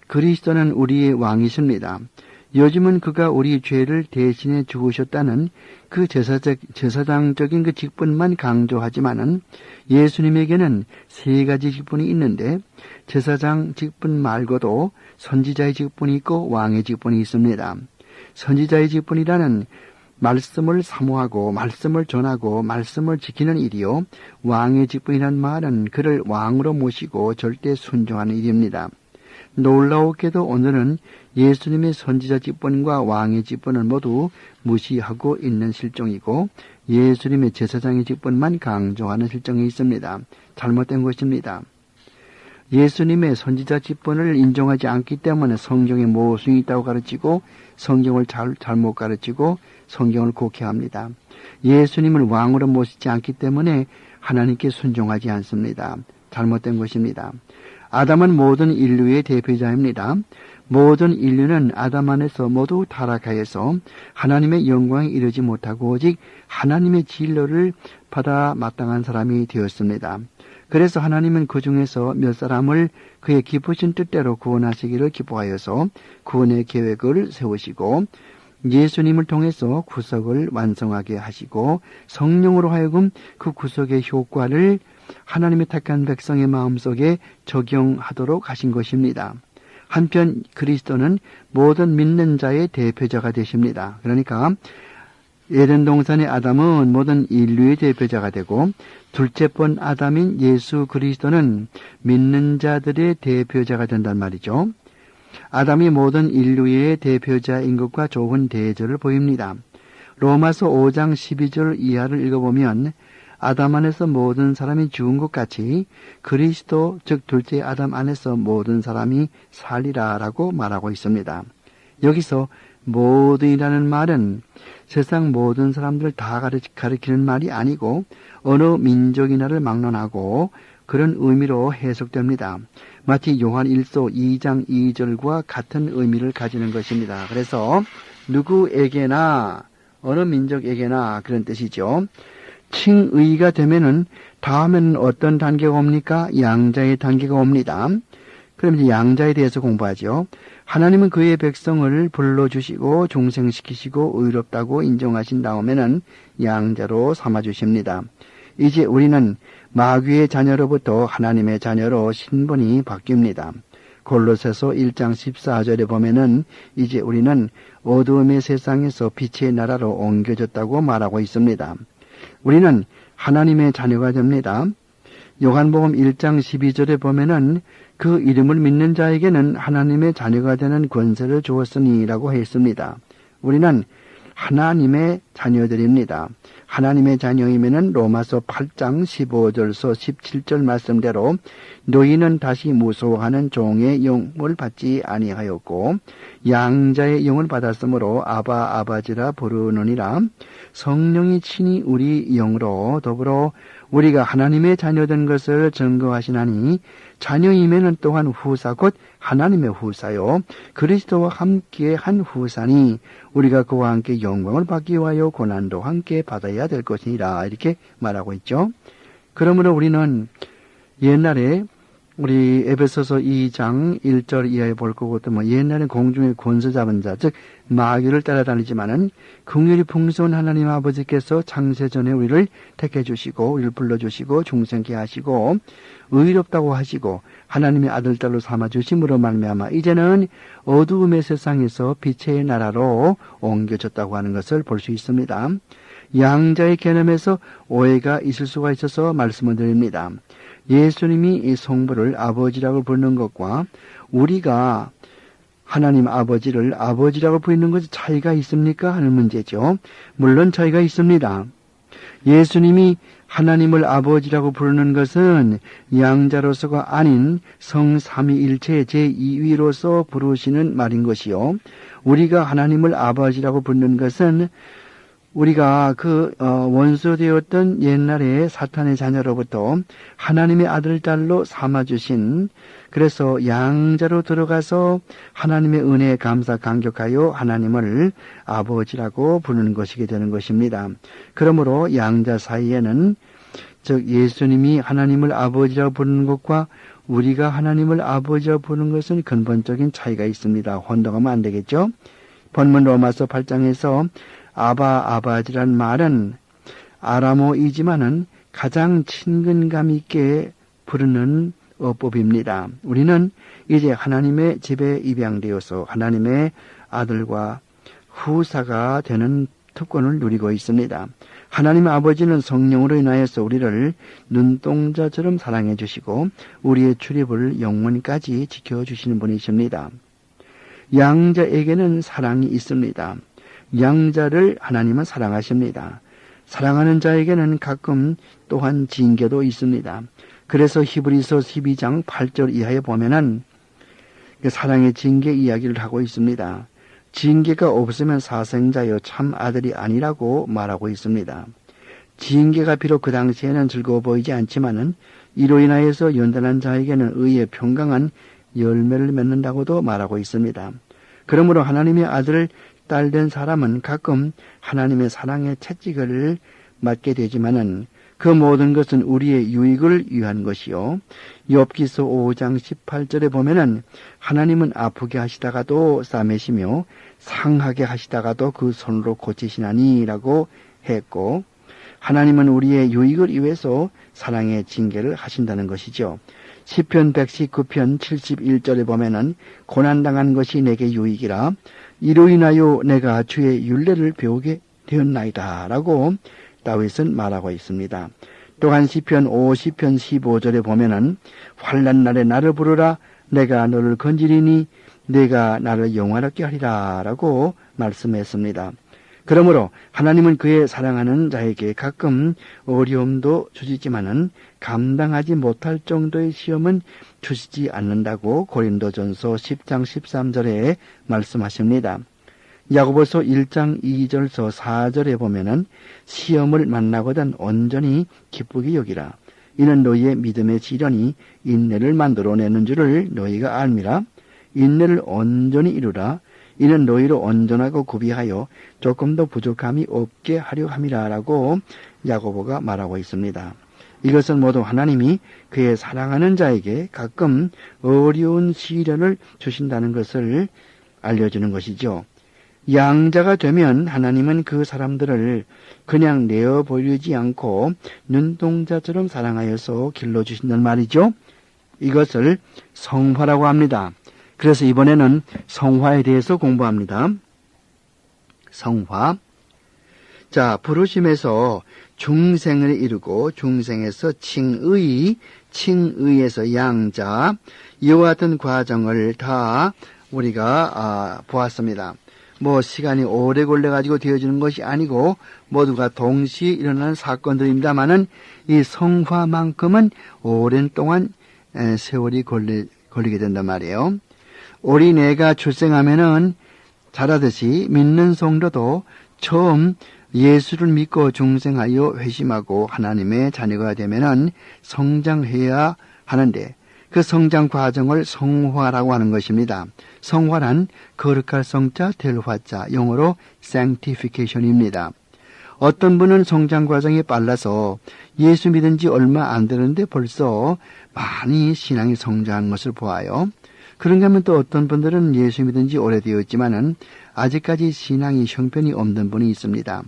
그리스도는 우리의 왕이십니다. 요즘은 그가 우리 죄를 대신해 죽으셨다는 그 제사장적인 그 직분만 강조하지만은 예수님에게는 세 가지 직분이 있는데 제사장 직분 말고도 선지자의 직분이 있고 왕의 직분이 있습니다. 선지자의 직분이라는 말씀을 사모하고 말씀을 전하고 말씀을 지키는 일이요. 왕의 직분이란 말은 그를 왕으로 모시고 절대 순종하는 일입니다. 놀라웠게도 오늘은 예수님의 선지자 직분과 왕의 직분을 모두 무시하고 있는 실정이고 예수님의 제사장의 직분만 강조하는 실정이 있습니다. 잘못된 것입니다. 예수님의 선지자 직분을 인정하지 않기 때문에 성경에 모순이 있다고 가르치고 성경을 잘못 가르치고 성경을 곡해합니다. 예수님을 왕으로 모시지 않기 때문에 하나님께 순종하지 않습니다. 잘못된 것입니다. 아담은 모든 인류의 대표자입니다. 모든 인류는 아담 안에서 모두 타락하여서 하나님의 영광에 이르지 못하고 오직 하나님의 진로를 받아 마땅한 사람이 되었습니다. 그래서 하나님은 그 중에서 몇 사람을 그의 기쁘신 뜻대로 구원하시기를 기뻐하여서 구원의 계획을 세우시고 예수님을 통해서 구속을 완성하게 하시고 성령으로 하여금 그 구속의 효과를 하나님의 택한 백성의 마음속에 적용하도록 하신 것입니다. 한편 그리스도는 모든 믿는 자의 대표자가 되십니다. 그러니까 에덴 동산의 아담은 모든 인류의 대표자가 되고 둘째 번 아담인 예수 그리스도는 믿는 자들의 대표자가 된단 말이죠. 아담이 모든 인류의 대표자인 것과 좋은 대조를 보입니다. 로마서 5장 12절 이하를 읽어보면 아담 안에서 모든 사람이 죽은 것 같이 그리스도 즉 둘째 아담 안에서 모든 사람이 살리라 라고 말하고 있습니다. 여기서 모든이라는 말은 세상 모든 사람들을 다 가리키는 말이 아니고 어느 민족이나를 막론하고 그런 의미로 해석됩니다. 마치 요한 1서 2장 2절과 같은 의미를 가지는 것입니다. 그래서 누구에게나 어느 민족에게나 그런 뜻이죠. 칭의가 되면은 다음에는 어떤 단계가 옵니까? 양자의 단계가 옵니다. 그럼 이제 양자에 대해서 공부하죠. 하나님은 그의 백성을 불러주시고 중생시키시고 의롭다고 인정하신 다음에는 양자로 삼아주십니다. 이제 우리는 마귀의 자녀로부터 하나님의 자녀로 신분이 바뀝니다. 골로새서 1장 14절에 보면은 이제 우리는 어두움의 세상에서 빛의 나라로 옮겨졌다고 말하고 있습니다. 우리는 하나님의 자녀가 됩니다. 요한복음 1장 12절에 보면은 그 이름을 믿는 자에게는 하나님의 자녀가 되는 권세를 주었으니라고 했습니다. 우리는 하나님의 자녀들입니다. 하나님의 자녀이면은 로마서 8장 15절서 17절 말씀대로 너희는 다시 무서워하는 종의 영을 받지 아니하였고 양자의 영을 받았으므로 아바 아바지라 부르느니라. 성령이 친히 우리 영으로 더불어 우리가 하나님의 자녀된 것을 증거하시나니 자녀임에는 또한 후사 곧 하나님의 후사요 그리스도와 함께 한 후사니 우리가 그와 함께 영광을 받기 위하여 고난도 함께 받아야 될 것이니라 이렇게 말하고 있죠. 그러므로 우리는 옛날에 우리 에베소서 2장 1절 이하에 볼 거고 또 옛날에 공중에 권세 잡은 자 즉 마귀를 따라다니지만은 긍휼이 풍성한 하나님 아버지께서 창세 전에 우리를 택해 주시고 우리를 불러 주시고 중생케 하시고 의롭다고 하시고 하나님의 아들 딸로 삼아 주심으로 말미암아 이제는 어두움의 세상에서 빛의 나라로 옮겨졌다고 하는 것을 볼 수 있습니다. 양자의 개념에서 오해가 있을 수가 있어서 말씀을 드립니다. 예수님이 이 성부를 아버지라고 부르는 것과 우리가 하나님 아버지를 아버지라고 부르는 것이 차이가 있습니까? 하는 문제죠. 물론 차이가 있습니다. 예수님이 하나님을 아버지라고 부르는 것은 양자로서가 아닌 성삼위일체 제2위로서 부르시는 말인 것이요. 우리가 하나님을 아버지라고 부르는 것은 우리가 원수되었던 옛날에 사탄의 자녀로부터 하나님의 아들 딸로 삼아주신 그래서 양자로 들어가서 하나님의 은혜에 감사 감격하여 하나님을 아버지라고 부르는 것이게 되는 것입니다. 그러므로 양자 사이에는 즉 예수님이 하나님을 아버지라고 부르는 것과 우리가 하나님을 아버지라고 부르는 것은 근본적인 차이가 있습니다. 혼동하면 안 되겠죠. 본문 로마서 8장에서 아바지란 말은 아람어이지만은 가장 친근감 있게 부르는 어법입니다. 우리는 이제 하나님의 집에 입양되어서 하나님의 아들과 후사가 되는 특권을 누리고 있습니다. 하나님 아버지는 성령으로 인하여서 우리를 눈동자처럼 사랑해 주시고 우리의 출입을 영원까지 지켜주시는 분이십니다. 양자에게는 사랑이 있습니다. 양자를 하나님은 사랑하십니다. 사랑하는 자에게는 가끔 또한 징계도 있습니다. 그래서 히브리서 12장 8절 이하에 보면은 사랑의 징계 이야기를 하고 있습니다. 징계가 없으면 사생자여 참 아들이 아니라고 말하고 있습니다. 징계가 비록 그 당시에는 즐거워 보이지 않지만은 이로 인하여서 연단한 자에게는 의의 평강한 열매를 맺는다고도 말하고 있습니다. 그러므로 하나님의 아들 딸 된 사람은 가끔 하나님의 사랑의 채찍을 맞게 되지만은 그 모든 것은 우리의 유익을 위한 것이요. 욥기서 5장 18절에 보면은 하나님은 아프게 하시다가도 싸매시며 상하게 하시다가도 그 손으로 고치시나니라고 했고 하나님은 우리의 유익을 위해서 사랑의 징계를 하신다는 것이죠. 시편 119편 71절에 보면은 고난당한 것이 내게 유익이라 이로 인하여 내가 주의 율례를 배우게 되었나이다 라고 다윗은 말하고 있습니다. 또한 시편 50편 15절에 보면은 환난 날에 나를 부르라 내가 너를 건지리니 내가 나를 영화롭게 하리라 라고 말씀했습니다. 그러므로 하나님은 그의 사랑하는 자에게 가끔 어려움도 주시지만은 감당하지 못할 정도의 시험은 주시지 않는다고 고린도전서 10장 13절에 말씀하십니다. 야고보서 1장 2절서 4절에 보면은 시험을 만나거든 온전히 기쁘게 여기라. 이는 너희의 믿음의 지련이 인내를 만들어내는 줄을 너희가 알미라. 인내를 온전히 이루라. 이는 너희로 온전하고 구비하여 조금도 부족함이 없게 하려 함이라 라고 야고보가 말하고 있습니다. 이것은 모두 하나님이 그의 사랑하는 자에게 가끔 어려운 시련을 주신다는 것을 알려주는 것이죠. 양자가 되면 하나님은 그 사람들을 그냥 내어버리지 않고 눈동자처럼 사랑하여서 길러주신단 말이죠. 이것을 성화라고 합니다. 그래서 이번에는 성화에 대해서 공부합니다. 성화. 자, 부르심에서 중생을 이루고 중생에서 칭의에서 양자, 이와 같은 과정을 다 우리가 보았습니다. 시간이 오래 걸려가지고 되어지는 것이 아니고 모두가 동시에 일어나는 사건들입니다만은 이 성화만큼은 오랜 동안 세월이 걸리게 된단 말이에요. 어린애가 출생하면은 자라듯이 믿는 성도도 처음 예수를 믿고 중생하여 회심하고 하나님의 자녀가 되면은 성장해야 하는데 그 성장 과정을 성화라고 하는 것입니다. 성화란 거룩할 성자 될 화자, 영어로 sanctification입니다. 어떤 분은 성장 과정이 빨라서 예수 믿은 지 얼마 안 되는데 벌써 많이 신앙이 성장한 것을 보아요. 그런가 하면 또 어떤 분들은 예수 믿은 지 오래되었지만은 아직까지 신앙이 형편이 없는 분이 있습니다.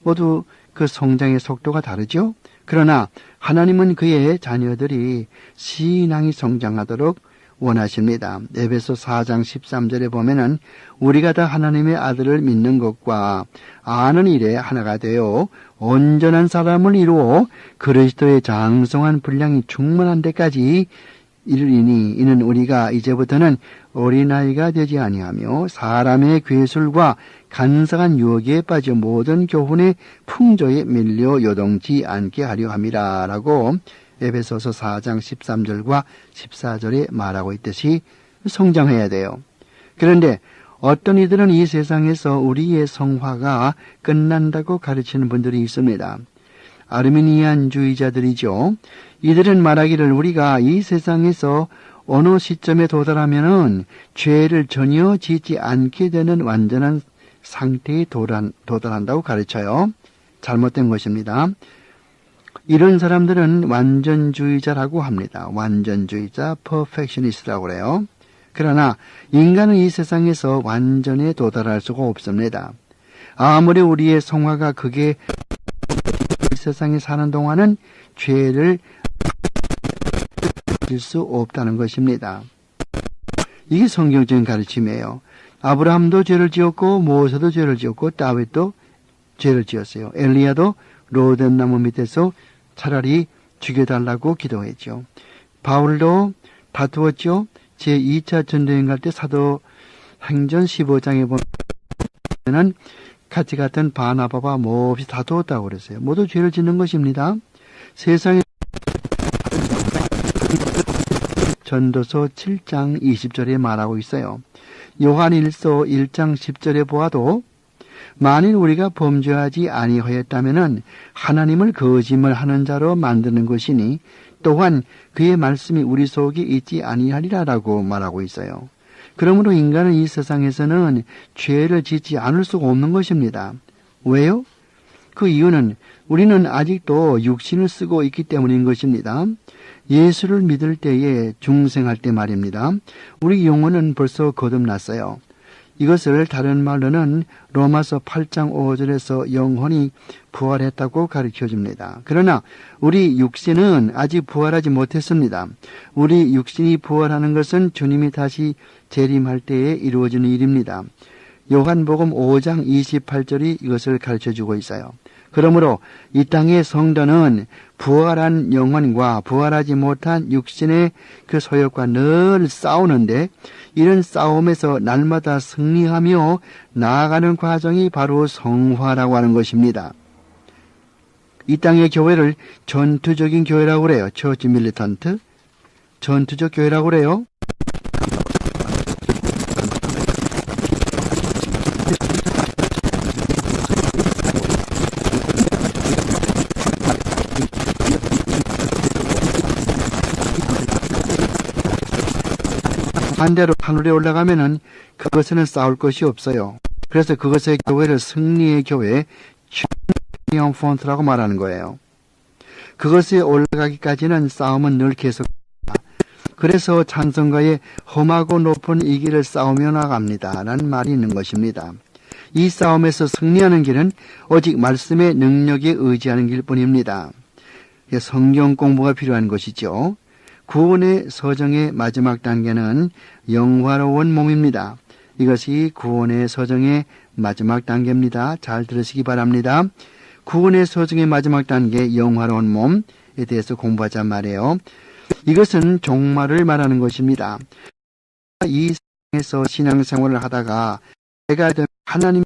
모두 그 성장의 속도가 다르죠? 그러나 하나님은 그의 자녀들이 신앙이 성장하도록 원하십니다. 에베소 4장 13절에 보면은 우리가 다 하나님의 아들을 믿는 것과 아는 일에 하나가 되어 온전한 사람을 이루어 그리스도의 장성한 분량이 충만한 데까지 이르리니 이는 우리가 이제부터는 어린아이가 되지 아니하며 사람의 괴술과 간사한 유혹에 빠져 모든 교훈의 풍조에 밀려 요동치 않게 하려 함이라 라고 에베소서 4장 13절과 14절에 말하고 있듯이 성장해야 돼요. 그런데 어떤 이들은 이 세상에서 우리의 성화가 끝난다고 가르치는 분들이 있습니다. 아르미니안주의자들이죠. 이들은 말하기를 우리가 이 세상에서 어느 시점에 도달하면은 죄를 전혀 짓지 않게 되는 완전한 상태에 도달한다고 가르쳐요. 잘못된 것입니다. 이런 사람들은 완전주의자라고 합니다. 완전주의자, 퍼펙셔니스트라고 그래요. 그러나 인간은 이 세상에서 완전에 도달할 수가 없습니다. 아무리 우리의 성화가 그게 이 세상에 사는 동안은 죄를 질 수 없다는 것입니다. 이게 성경적인 가르침이에요. 아브라함도 죄를 지었고 모세도 죄를 지었고 다윗도 죄를 지었어요. 엘리야도 로뎀나무 밑에서 차라리 죽여달라고 기도했죠. 바울도 다투었죠. 제2차 전쟁 갈 때 사도행전 15장에 보면 같이 같은 바나바와 몹시 다투었다고 그랬어요. 모두 죄를 짓는 것입니다. 세상에 전도서 7장 20절에 말하고 있어요. 요한일서 1장 10절에 보아도 만일 우리가 범죄하지 아니하였다면은 하나님을 거짓말하는 자로 만드는 것이니 또한 그의 말씀이 우리 속에 있지 아니하리라라고 말하고 있어요. 그러므로 인간은 이 세상에서는 죄를 짓지 않을 수가 없는 것입니다. 왜요? 그 이유는 우리는 아직도 육신을 쓰고 있기 때문인 것입니다. 예수를 믿을 때에 중생할 때 말입니다. 우리 영혼은 벌써 거듭났어요. 이것을 다른 말로는 로마서 8장 5절에서 영혼이 부활했다고 가르쳐줍니다. 그러나 우리 육신은 아직 부활하지 못했습니다. 우리 육신이 부활하는 것은 주님이 다시 재림할 때에 이루어지는 일입니다. 요한복음 5장 28절이 이것을 가르쳐주고 있어요. 그러므로 이 땅의 성도는 부활한 영혼과 부활하지 못한 육신의 그 소욕과 늘 싸우는데 이런 싸움에서 날마다 승리하며 나아가는 과정이 바로 성화라고 하는 것입니다. 이 땅의 교회를 전투적인 교회라고 그래요. 처치 밀리턴트. 전투적 교회라고 그래요. 반대로 하늘에 올라가면은 그것에는 싸울 것이 없어요. 그래서 그것의 교회를 승리의 교회, 트리엄펀트라고 말하는 거예요. 그것에 올라가기까지는 싸움은 늘 계속합니다. 그래서 찬송가에 험하고 높은 이 길을 싸우며 나갑니다. 라는 말이 있는 것입니다. 이 싸움에서 승리하는 길은 오직 말씀의 능력에 의지하는 길뿐입니다. 성경 공부가 필요한 것이죠. 구원의 서정의 마지막 단계는 영화로운 몸입니다. 이것이 구원의 서정의 마지막 단계입니다. 잘 들으시기 바랍니다. 구원의 서정의 마지막 단계 영화로운 몸에 대해서 공부하자 말이에요. 이것은 종말을 말하는 것입니다. 이 세상에서 신앙생활을 하다가 내가 하나님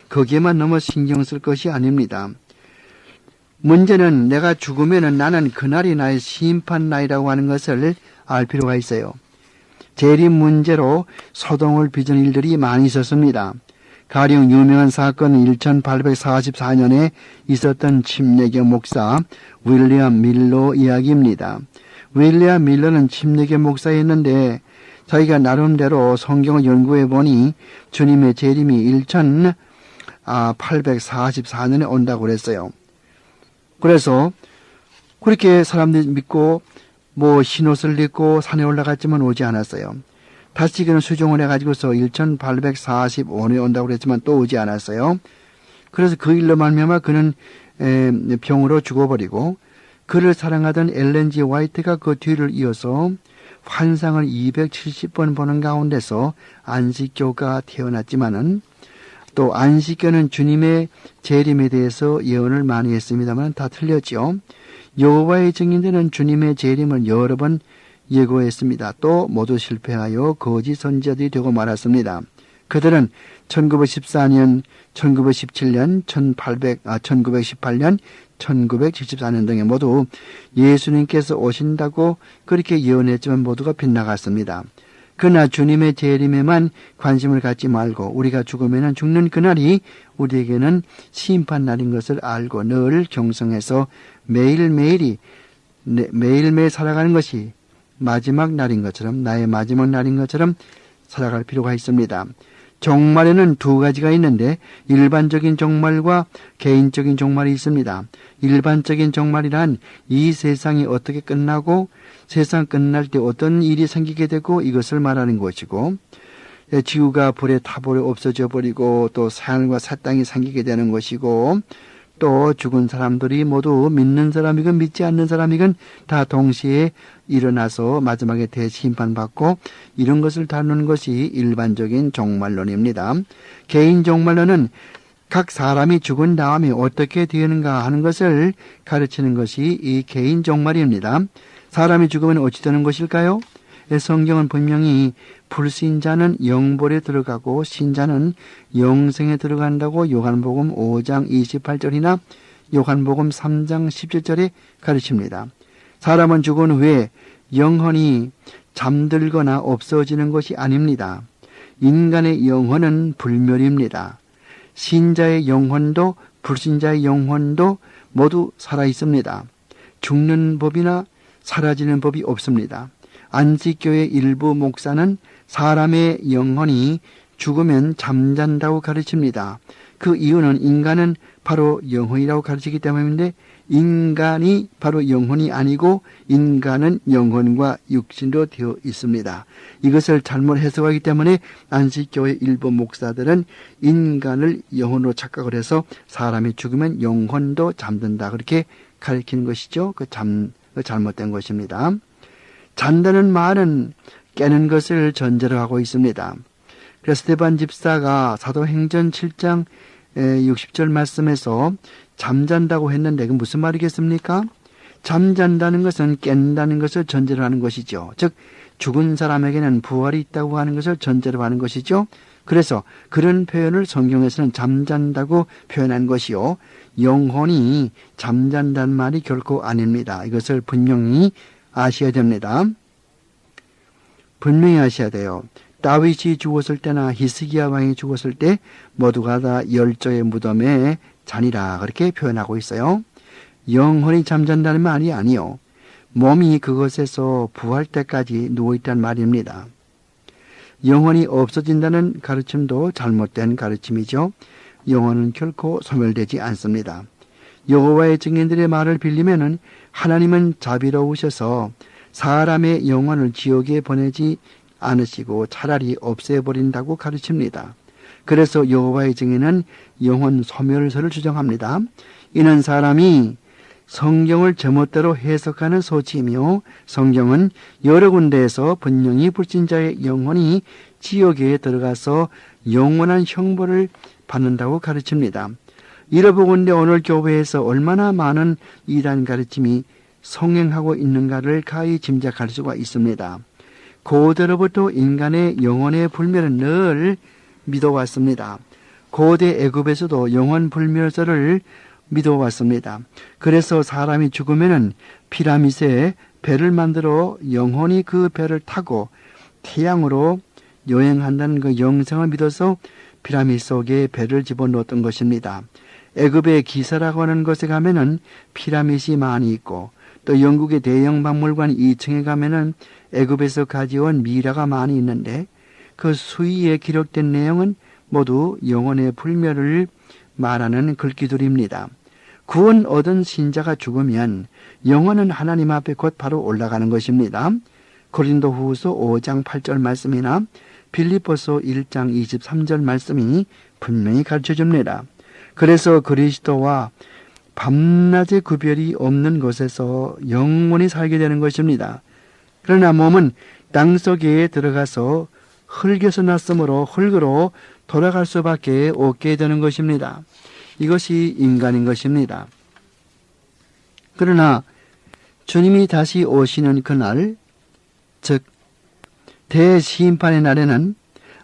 거기에만 너무 신경 쓸 것이 아닙니다. 문제는 내가 죽으면은 나는 그날이 나의 심판 날이라고 하는 것을 알 필요가 있어요. 재림 문제로 소동을 빚은 일들이 많이 있었습니다. 가령 유명한 사건은 1844년에 있었던 침례교 목사 윌리엄 밀러 이야기입니다. 윌리엄 밀러는 침례교 목사였는데 자기가 나름대로 성경을 연구해 보니 주님의 재림이 1844년에 온다고 그랬어요. 그래서 그렇게 사람들이 믿고 흰옷을 입고 산에 올라갔지만 오지 않았어요. 다시 그는 수종을 해가지고서 1845년에 온다고 그랬지만 또 오지 않았어요. 그래서 그 일로 말미암아 그는 병으로 죽어버리고 그를 사랑하던 엘렌 G. 화이트가 그 뒤를 이어서 환상을 270번 보는 가운데서 안식교가 태어났지만은 또 안식교는 주님의 재림에 대해서 예언을 많이 했습니다만 다 틀렸죠. 여호와의 증인들은 주님의 재림을 여러 번 예고했습니다. 또 모두 실패하여 거짓 선지자들이 되고 말았습니다. 그들은 1914년, 1917년, 1918년, 1974년 등에 모두 예수님께서 오신다고 그렇게 예언했지만 모두가 빗나갔습니다. 그러나 주님의 재림에만 관심을 갖지 말고 우리가 죽으면 죽는 그날이 우리에게는 심판날인 것을 알고 늘 경성해서 매일매일 살아가는 것이 마지막 날인 것처럼 나의 마지막 날인 것처럼 살아갈 필요가 있습니다. 종말에는 두 가지가 있는데 일반적인 종말과 개인적인 종말이 있습니다. 일반적인 종말이란 이 세상이 어떻게 끝나고 세상 끝날 때 어떤 일이 생기게 되고 이것을 말하는 것이고 지구가 불에 타버려 없어져 버리고 또 새하늘과 새 땅이 생기게 되는 것이고 또 죽은 사람들이 모두 믿는 사람이건 믿지 않는 사람이건 다 동시에 일어나서 마지막에 대심판받고 이런 것을 다루는 것이 일반적인 종말론입니다. 개인 종말론은 각 사람이 죽은 다음에 어떻게 되는가 하는 것을 가르치는 것이 이 개인 종말입니다. 사람이 죽으면 어찌 되는 것일까요? 성경은 분명히 불신자는 영벌에 들어가고 신자는 영생에 들어간다고 요한복음 5장 28절이나 요한복음 3장 17절에 가르칩니다. 사람은 죽은 후에 영혼이 잠들거나 없어지는 것이 아닙니다. 인간의 영혼은 불멸입니다. 신자의 영혼도 불신자의 영혼도 모두 살아있습니다. 죽는 법이나 사라지는 법이 없습니다. 안식교의 일부 목사는 사람의 영혼이 죽으면 잠잔다고 가르칩니다. 그 이유는 인간은 바로 영혼이라고 가르치기 때문인데 인간이 바로 영혼이 아니고 인간은 영혼과 육신으로 되어 있습니다. 이것을 잘못 해석하기 때문에 안식교의 일부 목사들은 인간을 영혼으로 착각을 해서 사람이 죽으면 영혼도 잠든다 그렇게 가르치는 것이죠. 잘못된 것입니다. 잔다는 말은 깨는 것을 전제로 하고 있습니다. 그래서 스데반 집사가 사도행전 7장 60절 말씀에서 잠잔다고 했는데 그 무슨 말이겠습니까? 잠잔다는 것은 깬다는 것을 전제로 하는 것이죠. 즉 죽은 사람에게는 부활이 있다고 하는 것을 전제로 하는 것이죠. 그래서 그런 표현을 성경에서는 잠잔다고 표현한 것이요. 영혼이 잠잔다는 말이 결코 아닙니다. 이것을 분명히 아셔야 됩니다. 분명히 아셔야 돼요. 다윗이 죽었을 때나 히스기야 왕이 죽었을 때 모두가 다 열조의 무덤에 자니라 그렇게 표현하고 있어요. 영혼이 잠잔다는 말이 아니요. 몸이 그것에서 부활 때까지 누워있다는 말입니다. 영혼이 없어진다는 가르침도 잘못된 가르침이죠. 영혼은 결코 소멸되지 않습니다. 여호와의 증인들의 말을 빌리면은 하나님은 자비로우셔서 사람의 영혼을 지옥에 보내지 않으시고 차라리 없애버린다고 가르칩니다. 그래서 여호와의 증인은 영혼 소멸설을 주장합니다. 이는 사람이 성경을 제멋대로 해석하는 소치이며 성경은 여러 군데에서 분명히 불신자의 영혼이 지옥에 들어가서 영원한 형벌을 받는다고 가르칩니다. 이러보건대 오늘 교회에서 얼마나 많은 이단 가르침이 성행하고 있는가를 가히 짐작할 수가 있습니다. 고대로부터 인간의 영혼의 불멸은 늘 믿어왔습니다. 고대 애굽에서도 영혼 불멸설을 믿어왔습니다. 그래서 사람이 죽으면은 피라밋에 배를 만들어 영혼이 그 배를 타고 태양으로 여행한다는 그 영생을 믿어서 피라미드 속에 배를 집어넣었던 것입니다. 애굽의 기사라고 하는 곳에 가면은 피라미드이 많이 있고, 또 영국의 대형 박물관 2층에 가면은 애굽에서 가져온 미라가 많이 있는데, 그 수위에 기록된 내용은 모두 영혼의 불멸을 말하는 글귀들입니다. 구원 얻은 신자가 죽으면 영혼은 하나님 앞에 곧 바로 올라가는 것입니다. 고린도후서 5장 8절 말씀이나 빌립보서 1장 23절 말씀이 분명히 가르쳐줍니다. 그래서 그리스도와 밤낮의 구별이 없는 곳에서 영원히 살게 되는 것입니다. 그러나 몸은 땅속에 들어가서 흙에서 났으므로 흙으로 돌아갈 수밖에 없게 되는 것입니다. 이것이 인간인 것입니다. 그러나 주님이 다시 오시는 그날, 즉 대심판의 날에는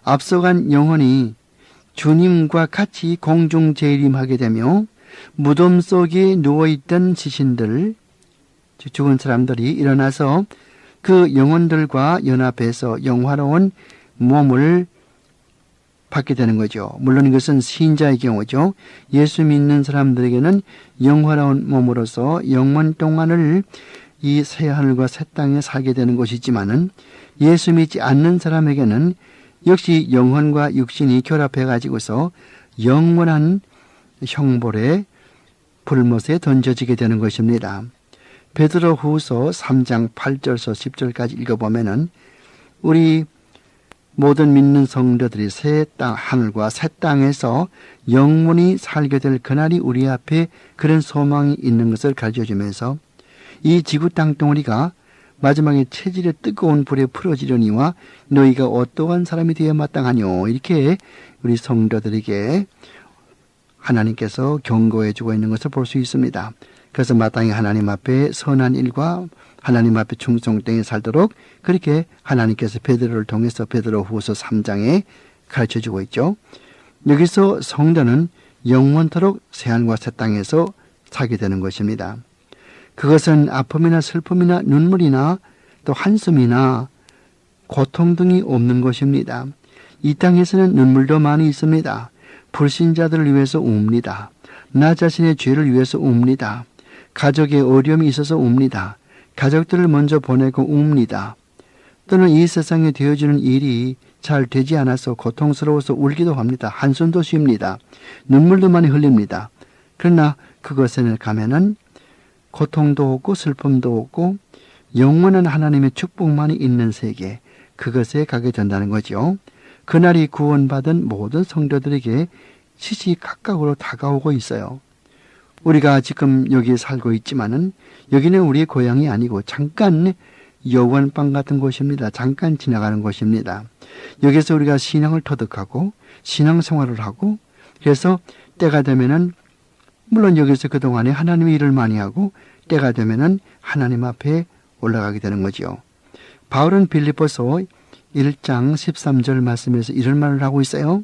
앞서간 영혼이 주님과 같이 공중 재림하게 되며 무덤 속에 누워있던 지신들, 죽은 사람들이 일어나서 그 영혼들과 연합해서 영화로운 몸을 받게 되는 거죠. 물론 이것은 신자의 경우죠. 예수 믿는 사람들에게는 영화로운 몸으로서 영원 동안을 이 새하늘과 새 땅에 살게 되는 것이지만은 예수 믿지 않는 사람에게는 역시 영혼과 육신이 결합해 가지고서 영원한 형벌의 불못에 던져지게 되는 것입니다. 베드로후서 3장 8절서 10절까지 읽어보면은 우리 모든 믿는 성도들이 새 땅, 하늘과 새 땅에서 영원히 살게 될 그날이 우리 앞에 그런 소망이 있는 것을 가르쳐주면서 이 지구 땅덩어리가 마지막에 체질의 뜨거운 불에 풀어지려니와 너희가 어떠한 사람이 되어 마땅하뇨, 이렇게 우리 성도들에게 하나님께서 경고해주고 있는 것을 볼 수 있습니다. 그래서 마땅히 하나님 앞에 선한 일과 하나님 앞에 충성되게 살도록 그렇게 하나님께서 베드로를 통해서 베드로후서 3장에 가르쳐주고 있죠. 여기서 성도는 영원토록 새하늘과 새 땅에서 살게 되는 것입니다. 그것은 아픔이나 슬픔이나 눈물이나 또 한숨이나 고통 등이 없는 것입니다. 이 땅에서는 눈물도 많이 있습니다. 불신자들을 위해서 웁니다. 나 자신의 죄를 위해서 웁니다. 가족의 어려움이 있어서 웁니다. 가족들을 먼저 보내고 웁니다. 또는 이 세상에 되어지는 일이 잘 되지 않아서 고통스러워서 울기도 합니다. 한숨도 쉽니다. 눈물도 많이 흘립니다. 그러나 그것에 가면은 고통도 없고 슬픔도 없고 영원한 하나님의 축복만이 있는 세계, 그것에 가게 된다는 거죠. 그날이 구원받은 모든 성도들에게 시시각각으로 다가오고 있어요. 우리가 지금 여기에 살고 있지만은 여기는 우리의 고향이 아니고 잠깐 여원방 같은 곳입니다. 잠깐 지나가는 곳입니다. 여기서 우리가 신앙을 터득하고 신앙생활을 하고, 그래서 때가 되면은 물론 여기서 그동안에 하나님의 일을 많이 하고 때가 되면은 하나님 앞에 올라가게 되는 거죠. 바울은 빌립보서 1장 13절 말씀에서 이런 말을 하고 있어요.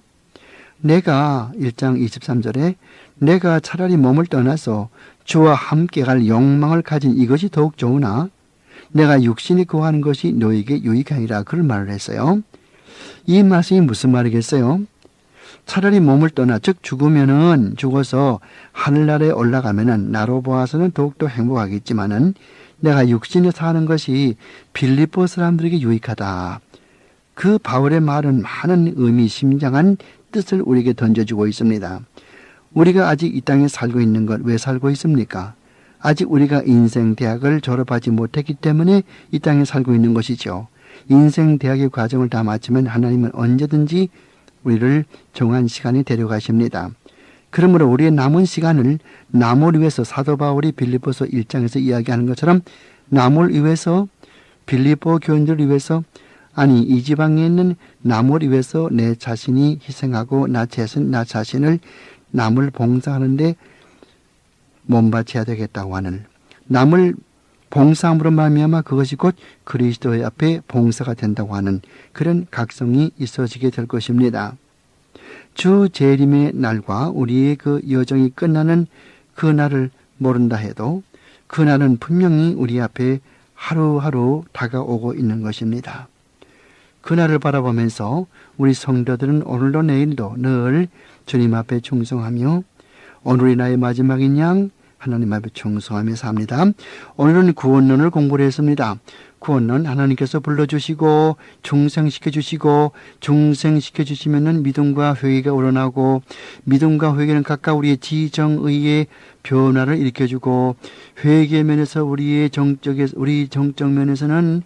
내가 1장 23절에 내가 차라리 몸을 떠나서 주와 함께 갈 욕망을 가진 이것이 더욱 좋으나 내가 육신이 구하는 것이 너에게 유익하니라, 그런 말을 했어요. 이 말씀이 무슨 말이겠어요? 차라리 몸을 떠나, 즉 죽으면은 죽어서 하늘나라에 올라가면은 나로 보아서는 더욱더 행복하겠지만은 내가 육신에 사는 것이 빌립보 사람들에게 유익하다. 그 바울의 말은 많은 의미심장한 뜻을 우리에게 던져주고 있습니다. 우리가 아직 이 땅에 살고 있는 것 왜 살고 있습니까? 아직 우리가 인생 대학을 졸업하지 못했기 때문에 이 땅에 살고 있는 것이죠. 인생 대학의 과정을 다 마치면 하나님은 언제든지 우리를 정한 시간에 데려가십니다. 그러므로 우리의 남은 시간을 남을 위해서 사도 바울이 빌립보서 1장에서 이야기하는 것처럼 남을 위해서, 빌립보 교인들을 위해서, 아니 이 지방에 있는 남을 위해서 내 자신이 희생하고 나 자신을 남을 봉사하는데 몸바쳐야 되겠다고 하는, 남을 봉사함으로 말미암아 그것이 곧 그리스도의 앞에 봉사가 된다고 하는 그런 각성이 있어지게 될 것입니다. 주 재림의 날과 우리의 그 여정이 끝나는 그 날을 모른다 해도 그 날은 분명히 우리 앞에 하루하루 다가오고 있는 것입니다. 그날을 바라보면서 우리 성도들은 오늘도 내일도 늘 주님 앞에 충성하며 오늘이 나의 마지막인 양 하나님 앞에 충성하며 삽니다. 오늘은 구원론을 공부를 했습니다. 구원론 하나님께서 불러주시고 중생시켜주시고 중생시켜주시면은 믿음과 회개가 우러나고 믿음과 회개는 각각 우리의 지정의의 변화를 일으켜주고 회개 면에서 우리 정적 면에서는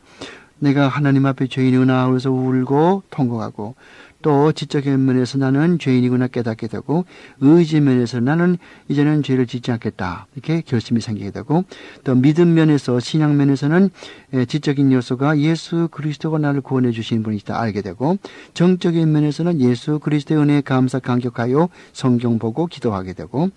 내가 하나님 앞에 죄인이구나 그래서 울고 통곡하고 또 지적인 면에서 나는 죄인이구나 깨닫게 되고 의지 면에서 나는 이제는 죄를 짓지 않겠다 이렇게 결심이 생기게 되고 또 믿음 면에서 신앙 면에서는 지적인 요소가 예수 그리스도가 나를 구원해 주신 분이다 알게 되고 정적인 면에서는 예수 그리스도의 은혜에 감사 감격하여 성경 보고 기도하게 되고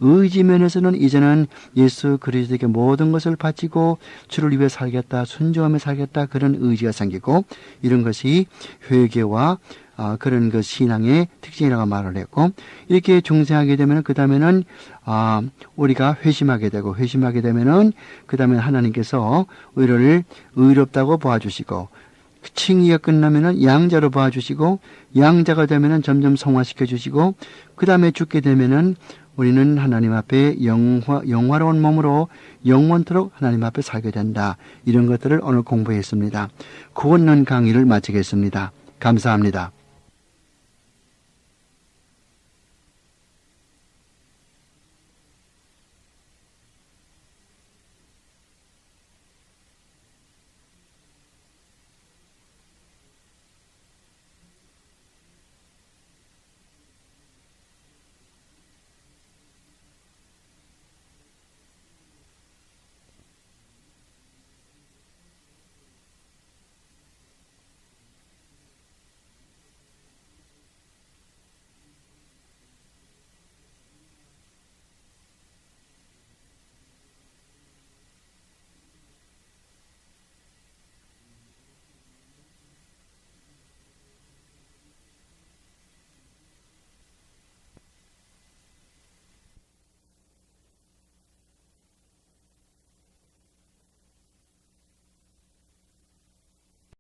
의지 면에서는 이제는 예수 그리스도에게 모든 것을 바치고 주를 위해 살겠다 순종하며 살겠다 그런 의지가 생기고 이런 것이 회개와 그런 그 신앙의 특징이라고 말을 했고 이렇게 중생하게 되면 그 다음에는 우리가 회심하게 되고 회심하게 되면은 그 다음에 하나님께서 우리를 의롭다고 보아주시고 칭의가 끝나면은 양자로 봐주시고 양자가 되면은 점점 성화시켜 주시고 그 다음에 죽게 되면은 우리는 하나님 앞에 영화로운 몸으로 영원토록 하나님 앞에 살게 된다. 이런 것들을 오늘 공부했습니다. 구원론 강의를 마치겠습니다. 감사합니다.